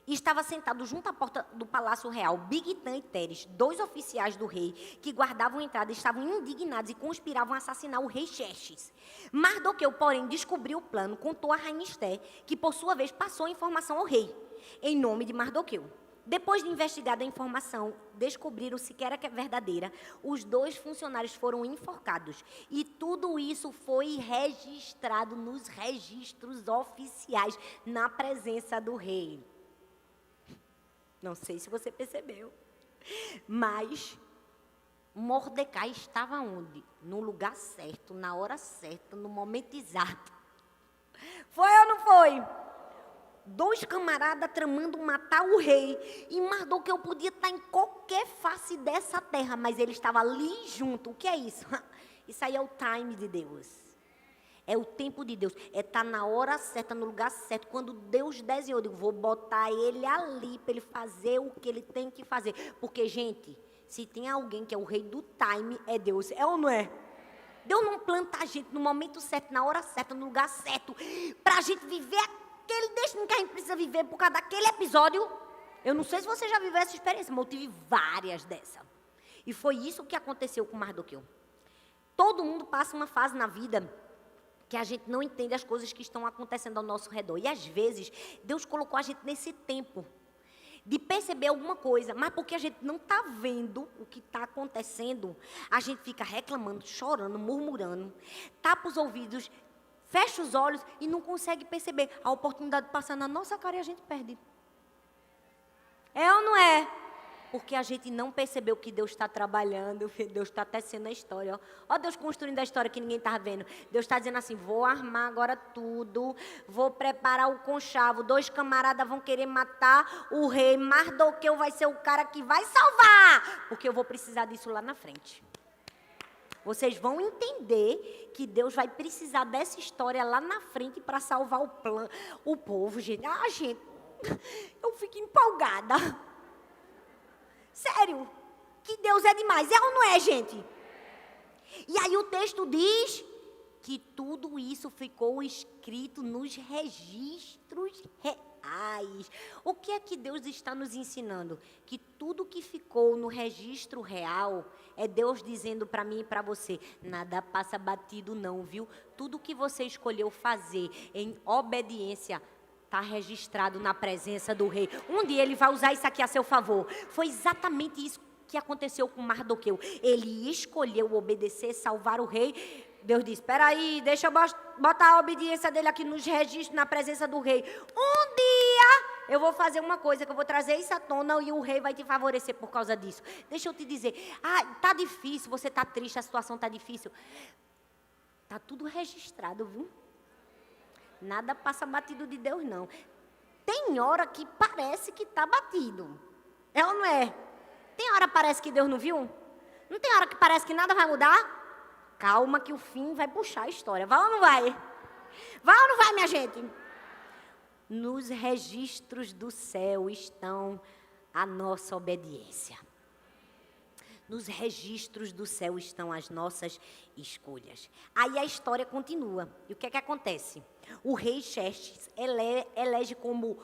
estava sentado junto à porta do palácio real, Bigtã e Teres, 2 oficiais do rei, que guardavam a entrada, estavam indignados e conspiravam a assassinar o rei Xerxes. Mardoqueu, porém, descobriu o plano, contou a rainha Esté, que por sua vez passou a informação ao rei, em nome de Mardoqueu. Depois de investigada a informação, descobriram-se que era verdadeira, os 2 funcionários foram enforcados. E tudo isso foi registrado nos registros oficiais, na presença do rei. Não sei se você percebeu, mas Mordecai estava onde? No lugar certo, na hora certa, no momento exato. Foi ou não foi? 2 camaradas tramando matar o rei. E Mardoqueu podia estar em qualquer face dessa terra, mas ele estava ali junto. O que é isso? Isso aí é o time de Deus. É o tempo de Deus, é estar na hora certa, no lugar certo. Quando Deus desenhou, eu digo, vou botar ele ali para ele fazer o que ele tem que fazer. Porque, gente, se tem alguém que é o rei do time, é Deus. É ou não é? Deus não planta a gente no momento certo, na hora certa, no lugar certo, para a gente viver aquele destino que a gente precisa viver por causa daquele episódio. Eu não sei se você já viveu essa experiência, mas eu tive várias dessas. E foi isso que aconteceu com Mardoqueu. Todo mundo passa uma fase na vida que a gente não entende as coisas que estão acontecendo ao nosso redor. E às vezes, Deus colocou a gente nesse tempo de perceber alguma coisa, mas porque a gente não está vendo o que está acontecendo, a gente fica reclamando, chorando, murmurando, tapa os ouvidos, fecha os olhos e não consegue perceber. A oportunidade passa na nossa cara e a gente perde. É ou não é? Porque a gente não percebeu que Deus está trabalhando, Deus está tecendo a história. Ó Deus construindo a história que ninguém está vendo. Deus está dizendo assim, vou armar agora tudo, vou preparar o conchavo, 2 camaradas vão querer matar o rei, Mardoqueu vai ser o cara que vai salvar, porque eu vou precisar disso lá na frente. Vocês vão entender que Deus vai precisar dessa história lá na frente para salvar o povo, gente. Gente, eu fico empolgada. Sério, que Deus é demais. É ou não é, gente? E aí o texto diz que tudo isso ficou escrito nos registros reais. O que é que Deus está nos ensinando? Que tudo que ficou no registro real é Deus dizendo para mim e para você, nada passa batido não, viu? Tudo que você escolheu fazer em obediência está registrado na presença do rei. Um dia ele vai usar isso aqui a seu favor. Foi exatamente isso que aconteceu com Mardoqueu. Ele escolheu obedecer, salvar o rei. Deus disse, espera aí, deixa eu botar a obediência dele aqui nos registros, na presença do rei. Um dia eu vou fazer uma coisa, que eu vou trazer isso à tona e o rei vai te favorecer por causa disso. Deixa eu te dizer, tá difícil, você tá triste, a situação tá difícil. Tá tudo registrado, viu? Nada passa batido de Deus, não. Tem hora que parece que tá batido. É ou não é? Tem hora que parece que Deus não viu? Não tem hora que parece que nada vai mudar? Calma que o fim vai puxar a história. Vai ou não vai? Vai ou não vai, minha gente? Nos registros do céu estão a nossa obediência. Nos registros do céu estão as nossas escolhas. Aí a história continua. E o que é que acontece? O rei Xerxes elege como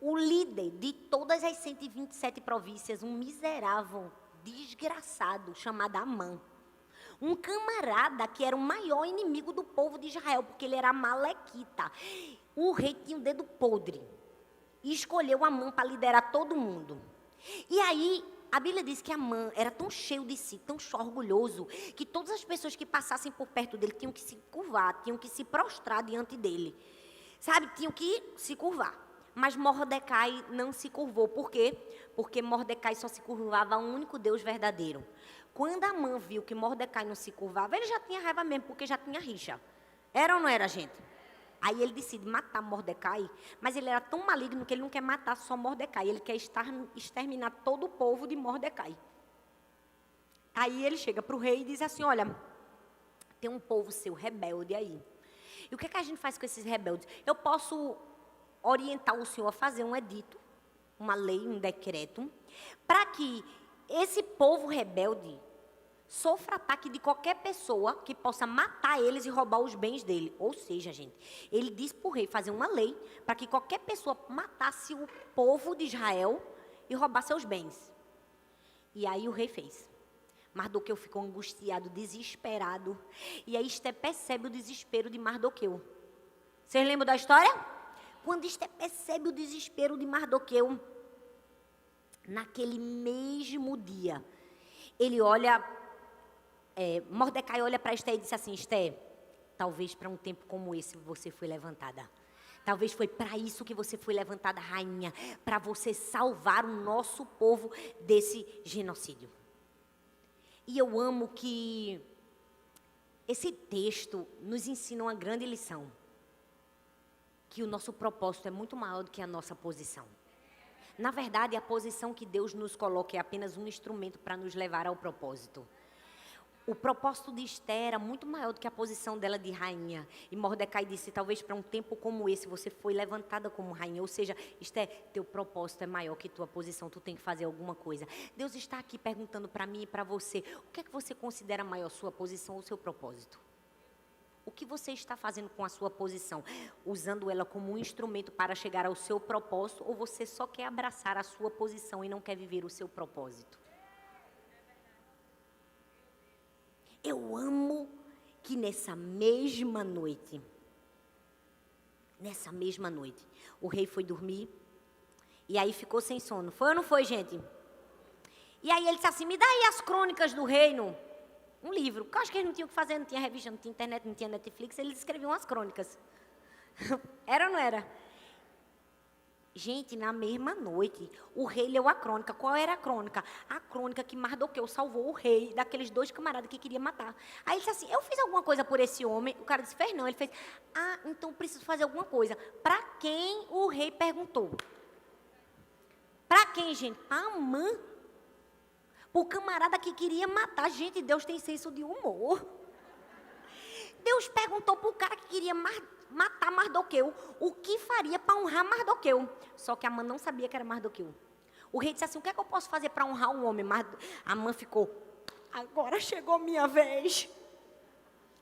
o líder de todas as 127 províncias um miserável, desgraçado, chamado Amã. Um camarada que era o maior inimigo do povo de Israel, porque ele era malequita. O rei tinha um dedo podre e escolheu Amã para liderar todo mundo. E aí, a Bíblia diz que Amã era tão cheio de si, tão orgulhoso, que todas as pessoas que passassem por perto dele tinham que se curvar, tinham que se prostrar diante dele. Sabe, tinham que se curvar. Mas Mordecai não se curvou. Por quê? Porque Mordecai só se curvava a um único Deus verdadeiro. Quando Amã viu que Mordecai não se curvava, ele já tinha raiva mesmo, porque já tinha rixa. Era ou não era, gente? Aí ele decide matar Mordecai, mas ele era tão maligno que ele não quer matar só Mordecai, ele quer exterminar todo o povo de Mordecai. Aí ele chega para o rei e diz assim, olha, tem um povo seu rebelde aí. E o que é que a gente faz com esses rebeldes? Eu posso orientar o senhor a fazer um edito, uma lei, um decreto, para que esse povo rebelde sofra ataque de qualquer pessoa que possa matar eles e roubar os bens dele. Ou seja, gente, ele disse para o rei fazer uma lei para que qualquer pessoa matasse o povo de Israel e roubasse seus bens. E aí o rei fez. Mardoqueu ficou angustiado, desesperado. E aí Esté percebe o desespero de Mardoqueu. Vocês lembram da história? Quando Esté percebe o desespero de Mardoqueu, naquele mesmo dia, ele olha... Mordecai olha para Esté e disse assim, Esté, talvez para um tempo como esse você foi levantada. Talvez foi para isso que você foi levantada, rainha, para você salvar o nosso povo desse genocídio. E eu amo que esse texto nos ensina uma grande lição. Que o nosso propósito é muito maior do que a nossa posição. Na verdade, a posição que Deus nos coloca é apenas um instrumento para nos levar ao propósito. O propósito de Esté era muito maior do que a posição dela de rainha. E Mordecai disse, talvez para um tempo como esse, você foi levantada como rainha. Ou seja, Esté, teu propósito é maior que tua posição, tu tem que fazer alguma coisa. Deus está aqui perguntando para mim e para você, o que é que você considera maior, sua posição ou seu propósito? O que você está fazendo com a sua posição? Usando ela como um instrumento para chegar ao seu propósito, ou você só quer abraçar a sua posição e não quer viver o seu propósito? Eu amo que nessa mesma noite, o rei foi dormir e aí ficou sem sono. Foi ou não foi, gente? E aí ele disse assim, me dá aí as crônicas do reino. Um livro, porque eu acho que eles não tinham o que fazer, não tinha revista, não tinha internet, não tinha Netflix, eles escreviam as crônicas. Era ou não era? Gente, na mesma noite, o rei leu a crônica. Qual era a crônica? A crônica que Mardoqueu salvou o rei daqueles dois camaradas que queria matar. Aí ele disse assim, eu fiz alguma coisa por esse homem? O cara disse, fez não. Ele fez, então preciso fazer alguma coisa. Para quem o rei perguntou? Para quem, gente? Para Amã. O camarada que queria matar. Gente, Deus tem senso de humor. Deus perguntou para o cara que queria matar Mardoqueu o que faria para honrar Mardoqueu. Só que Amã não sabia que era Mardoqueu. O rei disse assim, o que é que eu posso fazer para honrar um homem? Amã ficou, agora chegou minha vez.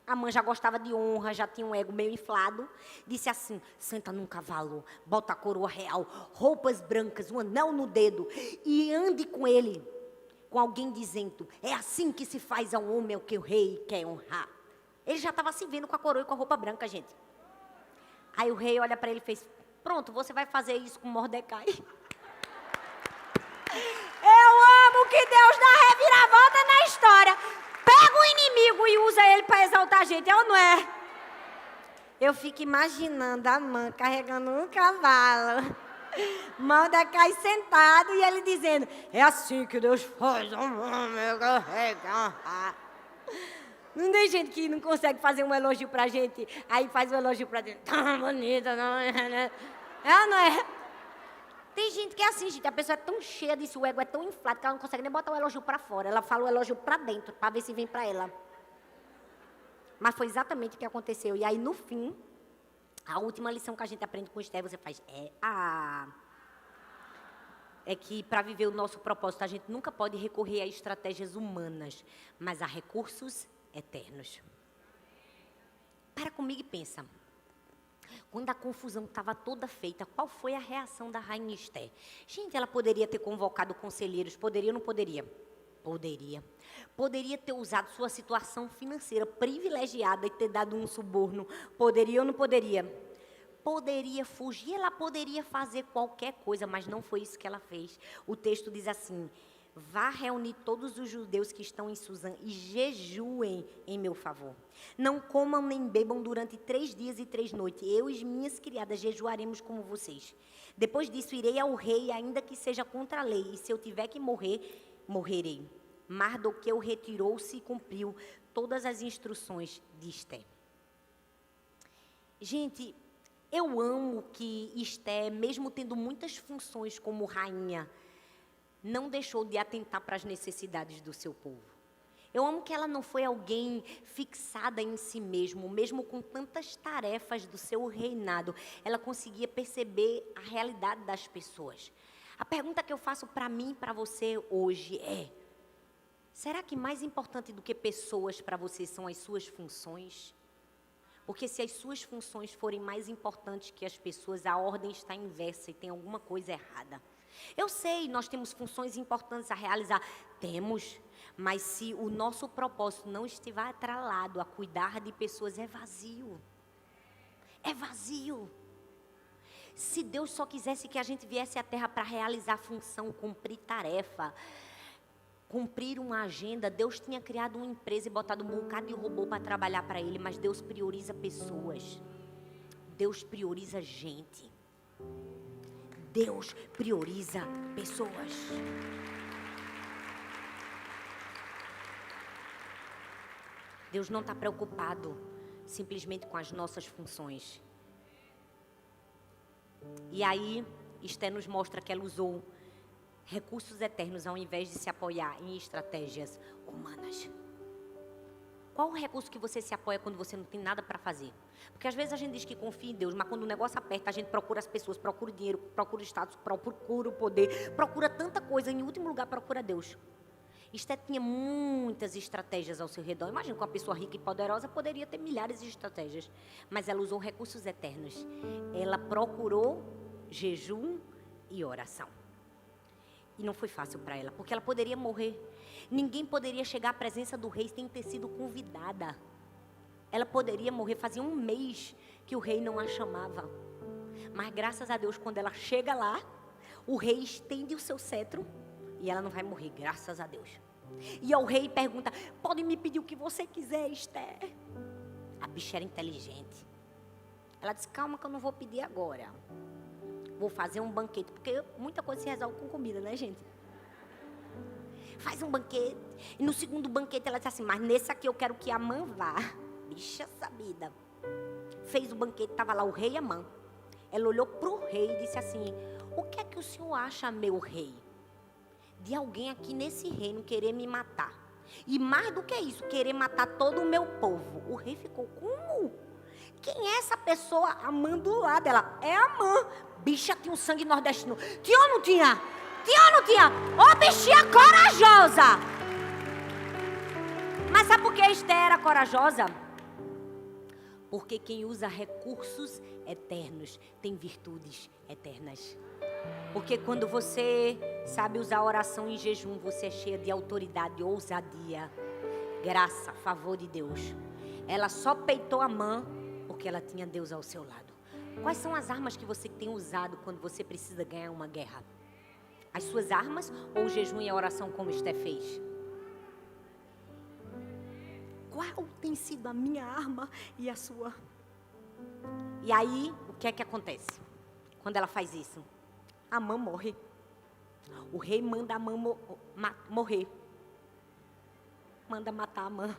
Amã já gostava de honra, já tinha um ego meio inflado. Disse assim, senta num cavalo, bota a coroa real, roupas brancas, um anel no dedo e ande com ele, com alguém dizendo, é assim que se faz a um homem o que o rei quer honrar. Ele já estava se vendo com a coroa e com a roupa branca, gente. Aí o rei olha para ele e fez, pronto, você vai fazer isso com Mordecai. Eu amo que Deus dá reviravolta na história. Pega o inimigo e usa ele para exaltar a gente, é ou não é? Eu fico imaginando a Amã carregando um cavalo, Mordecai sentado e ele dizendo, é assim que Deus faz um homem carregar. Não tem gente que não consegue fazer um elogio pra gente, aí faz um elogio pra dentro. Tá bonita, não é? É ou não é? Tem gente que é assim, gente. A pessoa é tão cheia disso, o ego é tão inflado que ela não consegue nem botar o elogio pra fora. Ela fala o elogio pra dentro, pra ver se vem pra ela. Mas foi exatamente o que aconteceu. E aí, no fim, a última lição que a gente aprende com Esther, você faz, é que para viver o nosso propósito, a gente nunca pode recorrer a estratégias humanas, mas a recursos eternos. Para comigo e pensa. Quando a confusão estava toda feita, qual foi a reação da rainha Esther? Gente, ela poderia ter convocado conselheiros, poderia ou não poderia? Poderia. Poderia ter usado sua situação financeira privilegiada e ter dado um suborno, poderia ou não poderia? Poderia fugir, ela poderia fazer qualquer coisa, mas não foi isso que ela fez. O texto diz assim, vá reunir todos os judeus que estão em Suzã e jejuem em meu favor. Não comam nem bebam durante 3 dias e 3 noites. Eu e minhas criadas jejuaremos como vocês. Depois disso, irei ao rei, ainda que seja contra a lei. E se eu tiver que morrer, morrerei. Mardoqueu retirou-se e cumpriu todas as instruções de Esther. Gente, eu amo que Esther, mesmo tendo muitas funções como rainha, não deixou de atentar para as necessidades do seu povo. Eu amo que ela não foi alguém fixada em si mesmo com tantas tarefas do seu reinado, ela conseguia perceber a realidade das pessoas. A pergunta que eu faço para mim e para você hoje é, será que mais importante do que pessoas para você são as suas funções? Porque se as suas funções forem mais importantes que as pessoas, a ordem está inversa e tem alguma coisa errada. Eu sei, nós temos funções importantes a realizar. Temos, mas se o nosso propósito não estiver atrelado a cuidar de pessoas, é vazio. É vazio. Se Deus só quisesse que a gente viesse à Terra para realizar função, cumprir tarefa, cumprir uma agenda, Deus tinha criado uma empresa e botado um bocado de robô para trabalhar para Ele, mas Deus prioriza pessoas. Deus prioriza gente. Deus prioriza pessoas. Deus não está preocupado simplesmente com as nossas funções. E aí, Esther nos mostra que ela usou recursos eternos ao invés de se apoiar em estratégias humanas. Qual o recurso que você se apoia quando você não tem nada para fazer? Porque às vezes a gente diz que confia em Deus, mas quando o negócio aperta, a gente procura as pessoas, procura o dinheiro, procura o status, procura o poder, procura tanta coisa, em último lugar procura Deus. Esther tinha muitas estratégias ao seu redor. Imagina que uma pessoa rica e poderosa poderia ter milhares de estratégias, mas ela usou recursos eternos. Ela procurou jejum e oração. E não foi fácil para ela, porque ela poderia morrer. Ninguém poderia chegar à presença do rei sem ter sido convidada. Ela poderia morrer, fazia 1 mês que o rei não a chamava. Mas graças a Deus, quando ela chega lá, o rei estende o seu cetro e ela não vai morrer, graças a Deus. E o rei pergunta, pode me pedir o que você quiser, Esther? A bicha era inteligente. Ela disse, calma que eu não vou pedir agora. Vou fazer um banquete, porque muita coisa se resolve com comida, né, gente? Faz um banquete. E no segundo banquete ela disse assim, mas nesse aqui eu quero que Amã vá. Bicha sabida. Fez o banquete, estava lá o rei e Amã. Ela olhou para o rei e disse assim, o que é que o senhor acha, meu rei, de alguém aqui nesse reino querer me matar? E mais do que isso, querer matar todo o meu povo. O rei ficou, como? Quem é essa pessoa? Amã do lado. Ela, é Amã. Bicha tinha um sangue nordestino. Tinha ou não tinha? Tinha ou não tinha? Ô, bichinha corajosa! Mas sabe por que Esther era corajosa? Porque quem usa recursos eternos tem virtudes eternas. Porque quando você sabe usar oração em jejum, você é cheia de autoridade, ousadia, graça, favor de Deus. Ela só peitou Amã porque ela tinha Deus ao seu lado. Quais são as armas que você tem usado quando você precisa ganhar uma guerra? As suas armas ou o jejum e a oração como Esther fez? Qual tem sido a minha arma e a sua? E aí, o que é que acontece? Quando ela faz isso? Amã morre. O rei manda Amã morrer. Manda matar Amã.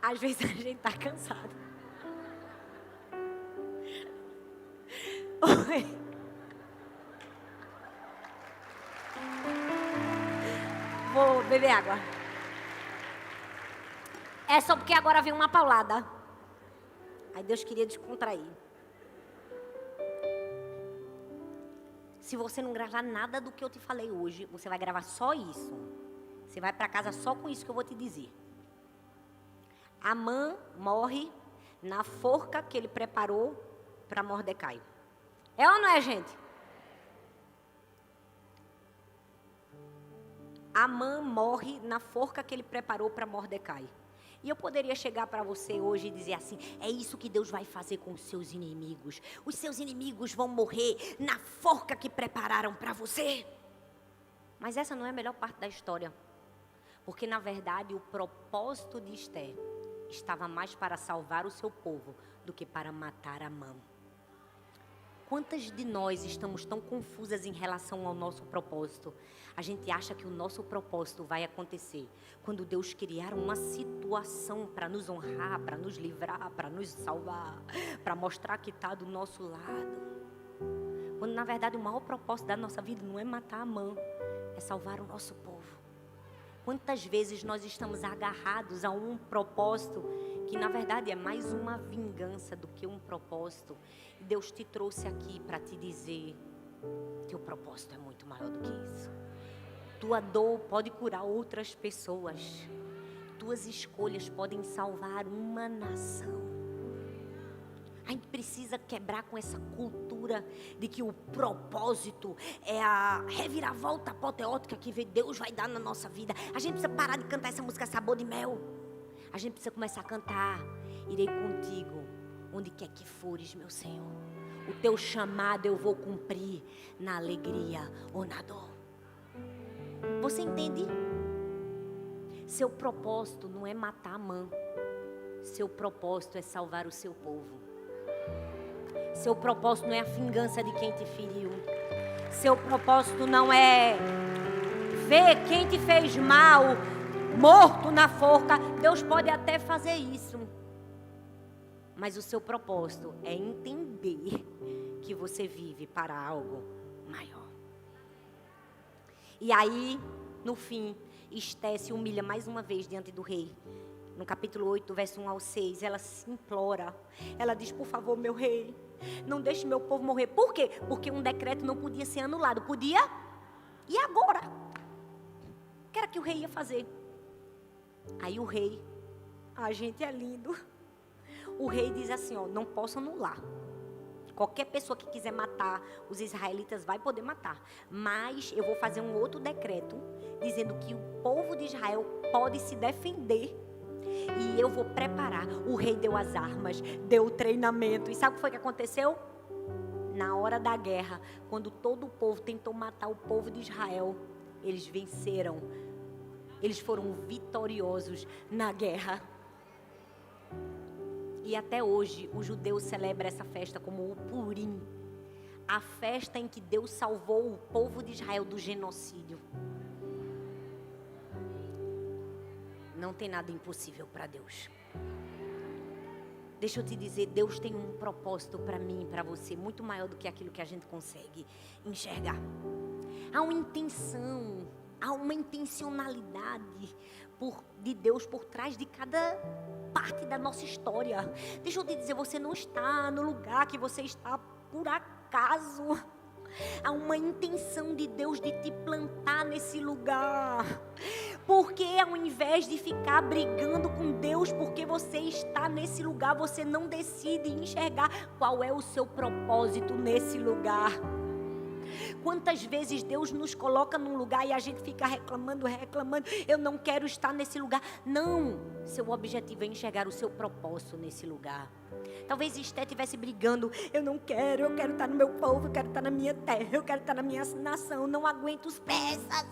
Às vezes a gente está cansado. Oi. Vou beber água. É só porque agora vem uma paulada. Aí Deus queria descontrair. Se você não gravar nada do que eu te falei hoje, você vai gravar só isso. Você vai para casa só com isso que eu vou te dizer. Amã morre na forca que ele preparou para Mordecai. É ou não é, gente? Amã morre na forca que ele preparou para Mordecai. E eu poderia chegar para você hoje e dizer assim: é isso que Deus vai fazer com os seus inimigos. Os seus inimigos vão morrer na forca que prepararam para você. Mas essa não é a melhor parte da história. Porque, na verdade, o propósito de Esther estava mais para salvar o seu povo do que para matar Amã. Quantas de nós estamos tão confusas em relação ao nosso propósito? A gente acha que o nosso propósito vai acontecer quando Deus criar uma situação para nos honrar, para nos livrar, para nos salvar, para mostrar que está do nosso lado. Quando, na verdade, o maior propósito da nossa vida não é matar Amã, é salvar o nosso povo. Quantas vezes nós estamos agarrados a um propósito que, na verdade, é mais uma vingança do que um propósito. E Deus te trouxe aqui para te dizer que o propósito é muito maior do que isso. Tua dor pode curar outras pessoas. Tuas escolhas podem salvar uma nação. A gente precisa quebrar com essa cultura de que o propósito é a reviravolta apoteótica que Deus vai dar na nossa vida. A gente precisa parar de cantar essa música Sabor de Mel. A gente precisa começar a cantar: irei contigo, onde quer que fores, meu Senhor. O teu chamado eu vou cumprir, na alegria ou na dor. Você entende? Seu propósito não é matar Amã. Seu propósito é salvar o seu povo. Seu propósito não é a vingança de quem te feriu. Seu propósito não é ver quem te fez mal morto na forca. Deus pode até fazer isso. Mas o seu propósito é entender que você vive para algo maior. E aí, no fim, Esté se humilha mais uma vez diante do rei. No capítulo 8, do verso 1 ao 6, ela se implora. Ela diz: por favor, meu rei, não deixe meu povo morrer. Por quê? Porque um decreto não podia ser anulado. Podia? E agora? O que era que o rei ia fazer? Aí o rei, a gente é lindo. O rei diz assim: ó, não posso anular. Qualquer pessoa que quiser matar os israelitas vai poder matar. Mas eu vou fazer um outro decreto dizendo que o povo de Israel pode se defender. E eu vou preparar. O rei deu as armas, deu o treinamento. E sabe o que foi que aconteceu? Na hora da guerra, quando todo o povo tentou matar o povo de Israel, eles venceram. Eles foram vitoriosos na guerra. E até hoje, o judeu celebra essa festa como o Purim. A festa em que Deus salvou o povo de Israel do genocídio. Não tem nada impossível para Deus. Deixa eu te dizer, Deus tem um propósito para mim e para você, muito maior do que aquilo que a gente consegue enxergar. Há uma intenção, há uma intencionalidade de Deus por trás de cada parte da nossa história. Deixa eu te dizer, você não está no lugar que você está por acaso. Há uma intenção de Deus de te plantar nesse lugar. Porque ao invés de ficar brigando com Deus porque você está nesse lugar, você não decide enxergar qual é o seu propósito nesse lugar. Quantas vezes Deus nos coloca num lugar e a gente fica reclamando, eu não quero estar nesse lugar. Não, seu objetivo é enxergar o seu propósito nesse lugar. Talvez Esté estivesse brigando, eu quero estar no meu povo, eu quero estar na minha terra, eu quero estar na minha nação, não aguento os persas.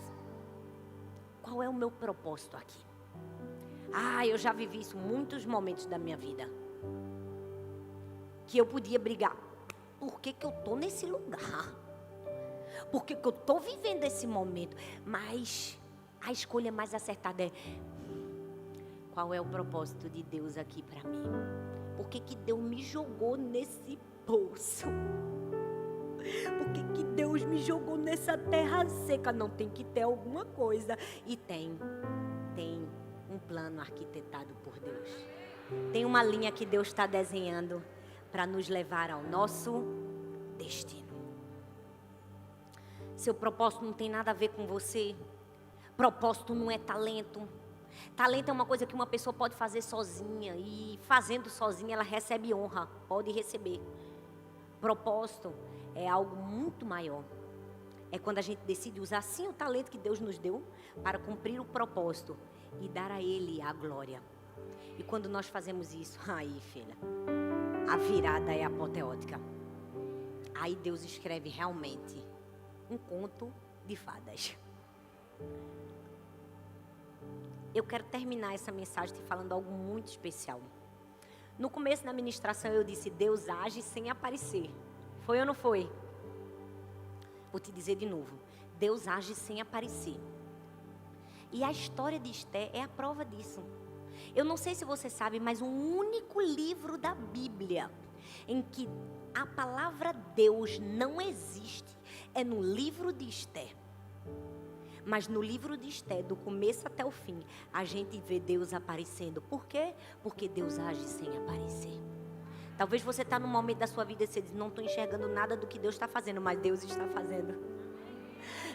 Qual é o meu propósito aqui? Eu já vivi isso muitos momentos da minha vida. Que eu podia brigar. Por que eu estou nesse lugar? Por que eu estou vivendo esse momento? Mas a escolha mais acertada é: qual é o propósito de Deus aqui para mim. Por que Deus me jogou nesse poço? Por que Deus me jogou nessa terra seca? Não, tem que ter alguma coisa. E tem um plano arquitetado por Deus. Tem uma linha que Deus está desenhando para nos levar ao nosso destino. Seu propósito não tem nada a ver com você. Propósito não é talento. Talento é uma coisa que uma pessoa pode fazer sozinha. E fazendo sozinha ela recebe honra. Pode receber. Propósito é algo muito maior. É quando a gente decide usar sim o talento que Deus nos deu para cumprir o propósito e dar a Ele a glória. E quando nós fazemos isso, aí filha, a virada é apoteótica. Aí Deus escreve realmente um conto de fadas. Eu quero terminar essa mensagem te falando algo muito especial. No começo da ministração eu disse, Deus age sem aparecer. Foi ou não foi? Vou te dizer de novo. Deus age sem aparecer. E a história de Esté é a prova disso. Eu não sei se você sabe, mas o único livro da Bíblia em que a palavra Deus não existe é no livro de Esté. Mas no livro de Esté, do começo até o fim, a gente vê Deus aparecendo. Por quê? Porque Deus age sem aparecer. Talvez você está num momento da sua vida e você diz, não estou enxergando nada do que Deus está fazendo, mas Deus está fazendo.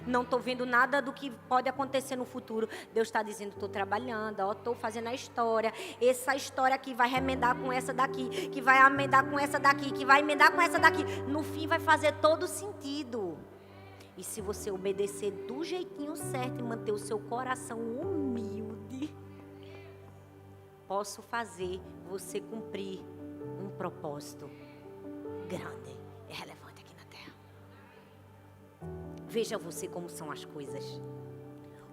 Não estou vendo nada do que pode acontecer no futuro. Deus está dizendo, estou trabalhando, estou fazendo a história. Essa história aqui vai remendar com essa daqui, que vai emendar com essa daqui, que vai emendar com essa daqui. No fim vai fazer todo sentido. E se você obedecer do jeitinho certo e manter o seu coração humilde, posso fazer você cumprir um propósito grande e relevante aqui na terra. Veja você como são as coisas.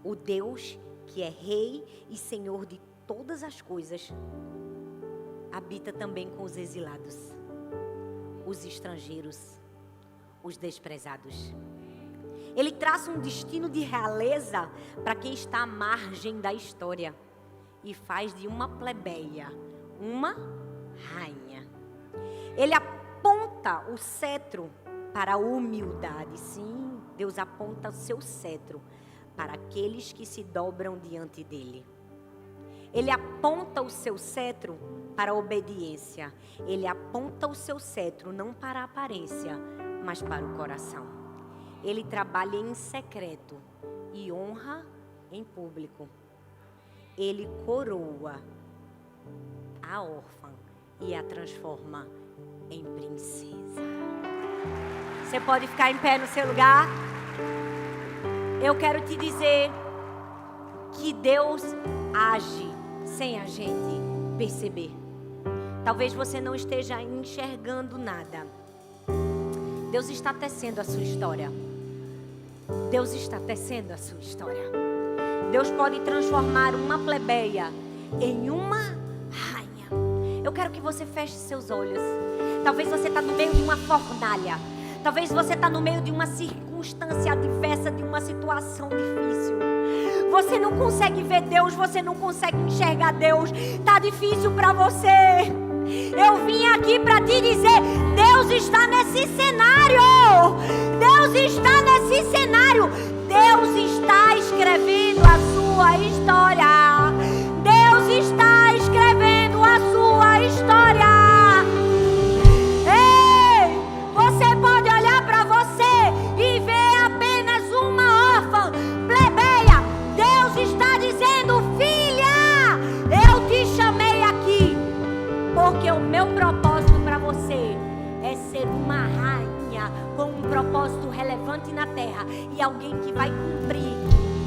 O Deus que é Rei e Senhor de todas as coisas habita também com os exilados, os estrangeiros, os desprezados. Ele traça um destino de realeza para quem está à margem da história e faz de uma plebeia uma rainha. Ele aponta o cetro para a humildade. Sim, Deus aponta o seu cetro para aqueles que se dobram diante dele. Ele aponta o seu cetro para a obediência. Ele aponta o seu cetro não para a aparência, mas para o coração. Ele trabalha em secreto e honra em público. Ele coroa a órfã e a transforma em princesa. Você pode ficar em pé no seu lugar? Eu quero te dizer que Deus age sem a gente perceber. Talvez você não esteja enxergando nada. Deus está tecendo a sua história. Deus está tecendo a sua história. Deus pode transformar uma plebeia em uma rainha. Eu quero que você feche seus olhos. Talvez você está no meio de uma fornalha. Talvez você está no meio de uma circunstância adversa, de uma situação difícil. Você não consegue ver Deus, você não consegue enxergar Deus. Está difícil para você. Eu vim aqui para te dizer, Deus está nesse cenário. Deus está nesse cenário. Deus está escrevendo a sua história. Deus está escrevendo a sua história. Ei, você pode olhar para você e ver apenas uma órfã, plebeia. Deus está dizendo, filha, eu te chamei aqui porque o meu propósito para você é ser uma rainha com um propósito relevante na terra e alguém que vai cumprir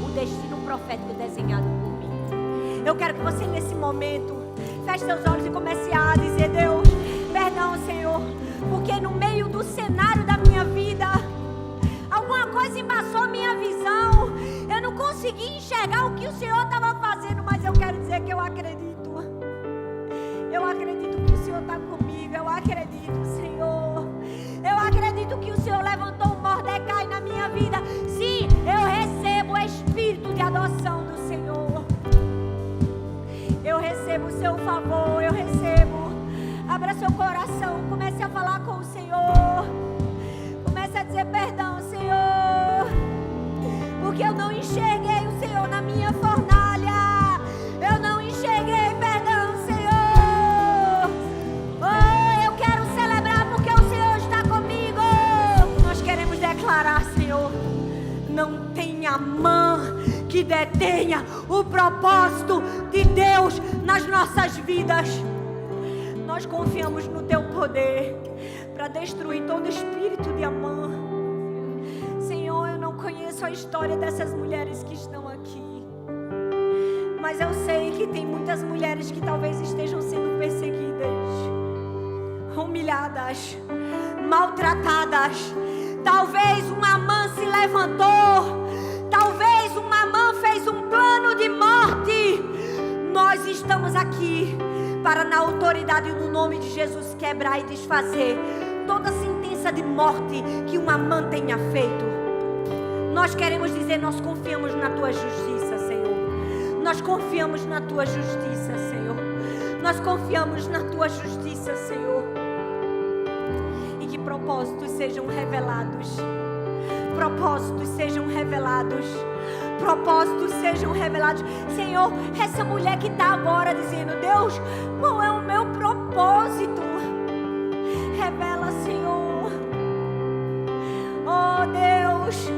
o destino profético desenhado por mim. Eu quero que você nesse momento feche seus olhos e comece a dizer, Deus, perdão, Senhor, porque no meio do cenário da minha vida alguma coisa embaçou minha visão. Eu não consegui enxergar o que o Senhor estava fazendo, mas eu quero dizer que eu acredito. Eu acredito que o Senhor está comigo. Eu acredito, Senhor. Eu acredito que o Senhor levantou um Mordecai na minha vida. Sim, eu recebo o espírito de adoção do Senhor. Eu recebo seu favor, eu recebo. Abra seu coração, comece a falar com o Senhor. Comece a dizer perdão, Senhor, porque eu não enxerguei o Senhor na minha fornalha. Eu não enxerguei, perdão, Senhor. Oh, eu quero celebrar porque o Senhor está comigo. Nós queremos declarar, Senhor, não tem amã que detenha o propósito de Deus nas nossas vidas. Nós confiamos no teu poder para destruir todo espírito de Amã. Senhor, eu não conheço a história dessas mulheres que estão aqui, mas eu sei que tem muitas mulheres que talvez estejam sendo perseguidas, humilhadas, maltratadas. Talvez uma Amã se levantou, talvez uma Amã fez um plano de morte. Nós estamos aqui para, na autoridade e no nome de Jesus, quebrar e desfazer toda sentença de morte que uma Amã tenha feito. Nós queremos dizer, nós confiamos na tua justiça, Senhor. Nós confiamos na tua justiça, Senhor. Nós confiamos na tua justiça, Senhor. E que propósitos sejam revelados. Propósitos sejam revelados. Propósitos sejam revelados. Senhor, essa mulher que está agora dizendo, Deus, qual é o meu propósito? Revela, Senhor. Oh, Deus,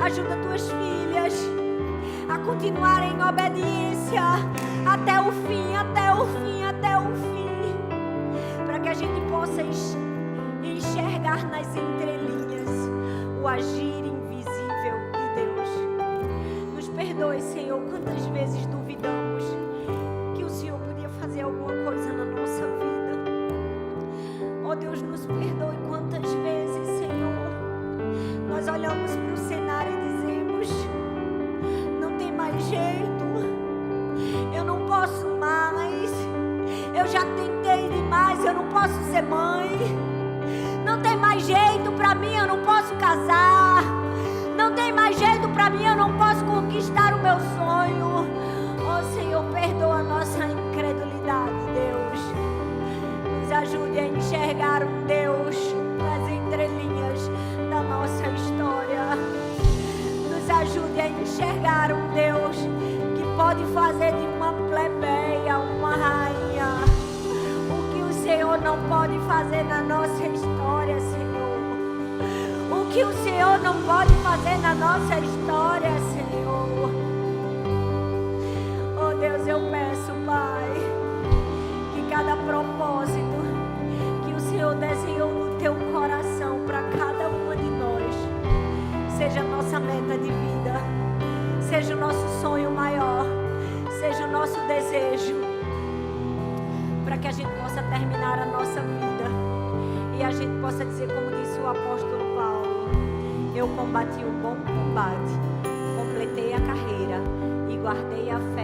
ajuda tuas filhas a continuarem em obediência até o fim, até o fim, até o fim. Para que a gente possa enxergar nas entrelinhas o agir invisível de Deus. Nos perdoe, Senhor, quantas vezes duvidamos que o Senhor podia fazer alguma coisa na nossa vida. Oh Deus, nos perdoe quantas vezes, Senhor, nós olhamos para o cenário e dizemos, não tem mais jeito, eu não posso mais, eu já tentei demais, eu não posso ser mãe, não tem mais jeito para mim, eu não posso casar, não tem mais jeito para mim, eu não posso conquistar o meu sonho. Oh Senhor, perdoa a nossa incredulidade, Deus. Nos ajude a enxergar um Deus nas entrelinhas da nossa história. Nos ajude a enxergar um Deus que pode fazer de uma plebeia uma rainha. O que o Senhor não pode fazer na nossa história, Senhor. O que o Senhor não pode fazer na nossa história, Senhor. Oh Deus, eu peço, Pai, que cada propósito que o Senhor desenhou no teu coração para cada uma de nós seja a nossa meta de vida, seja o nosso sonho maior, seja o nosso desejo, para que a gente possa terminar a nossa vida e a gente possa dizer, como disse o apóstolo Paulo, eu combati o bom combate, completei a carreira e guardei a fé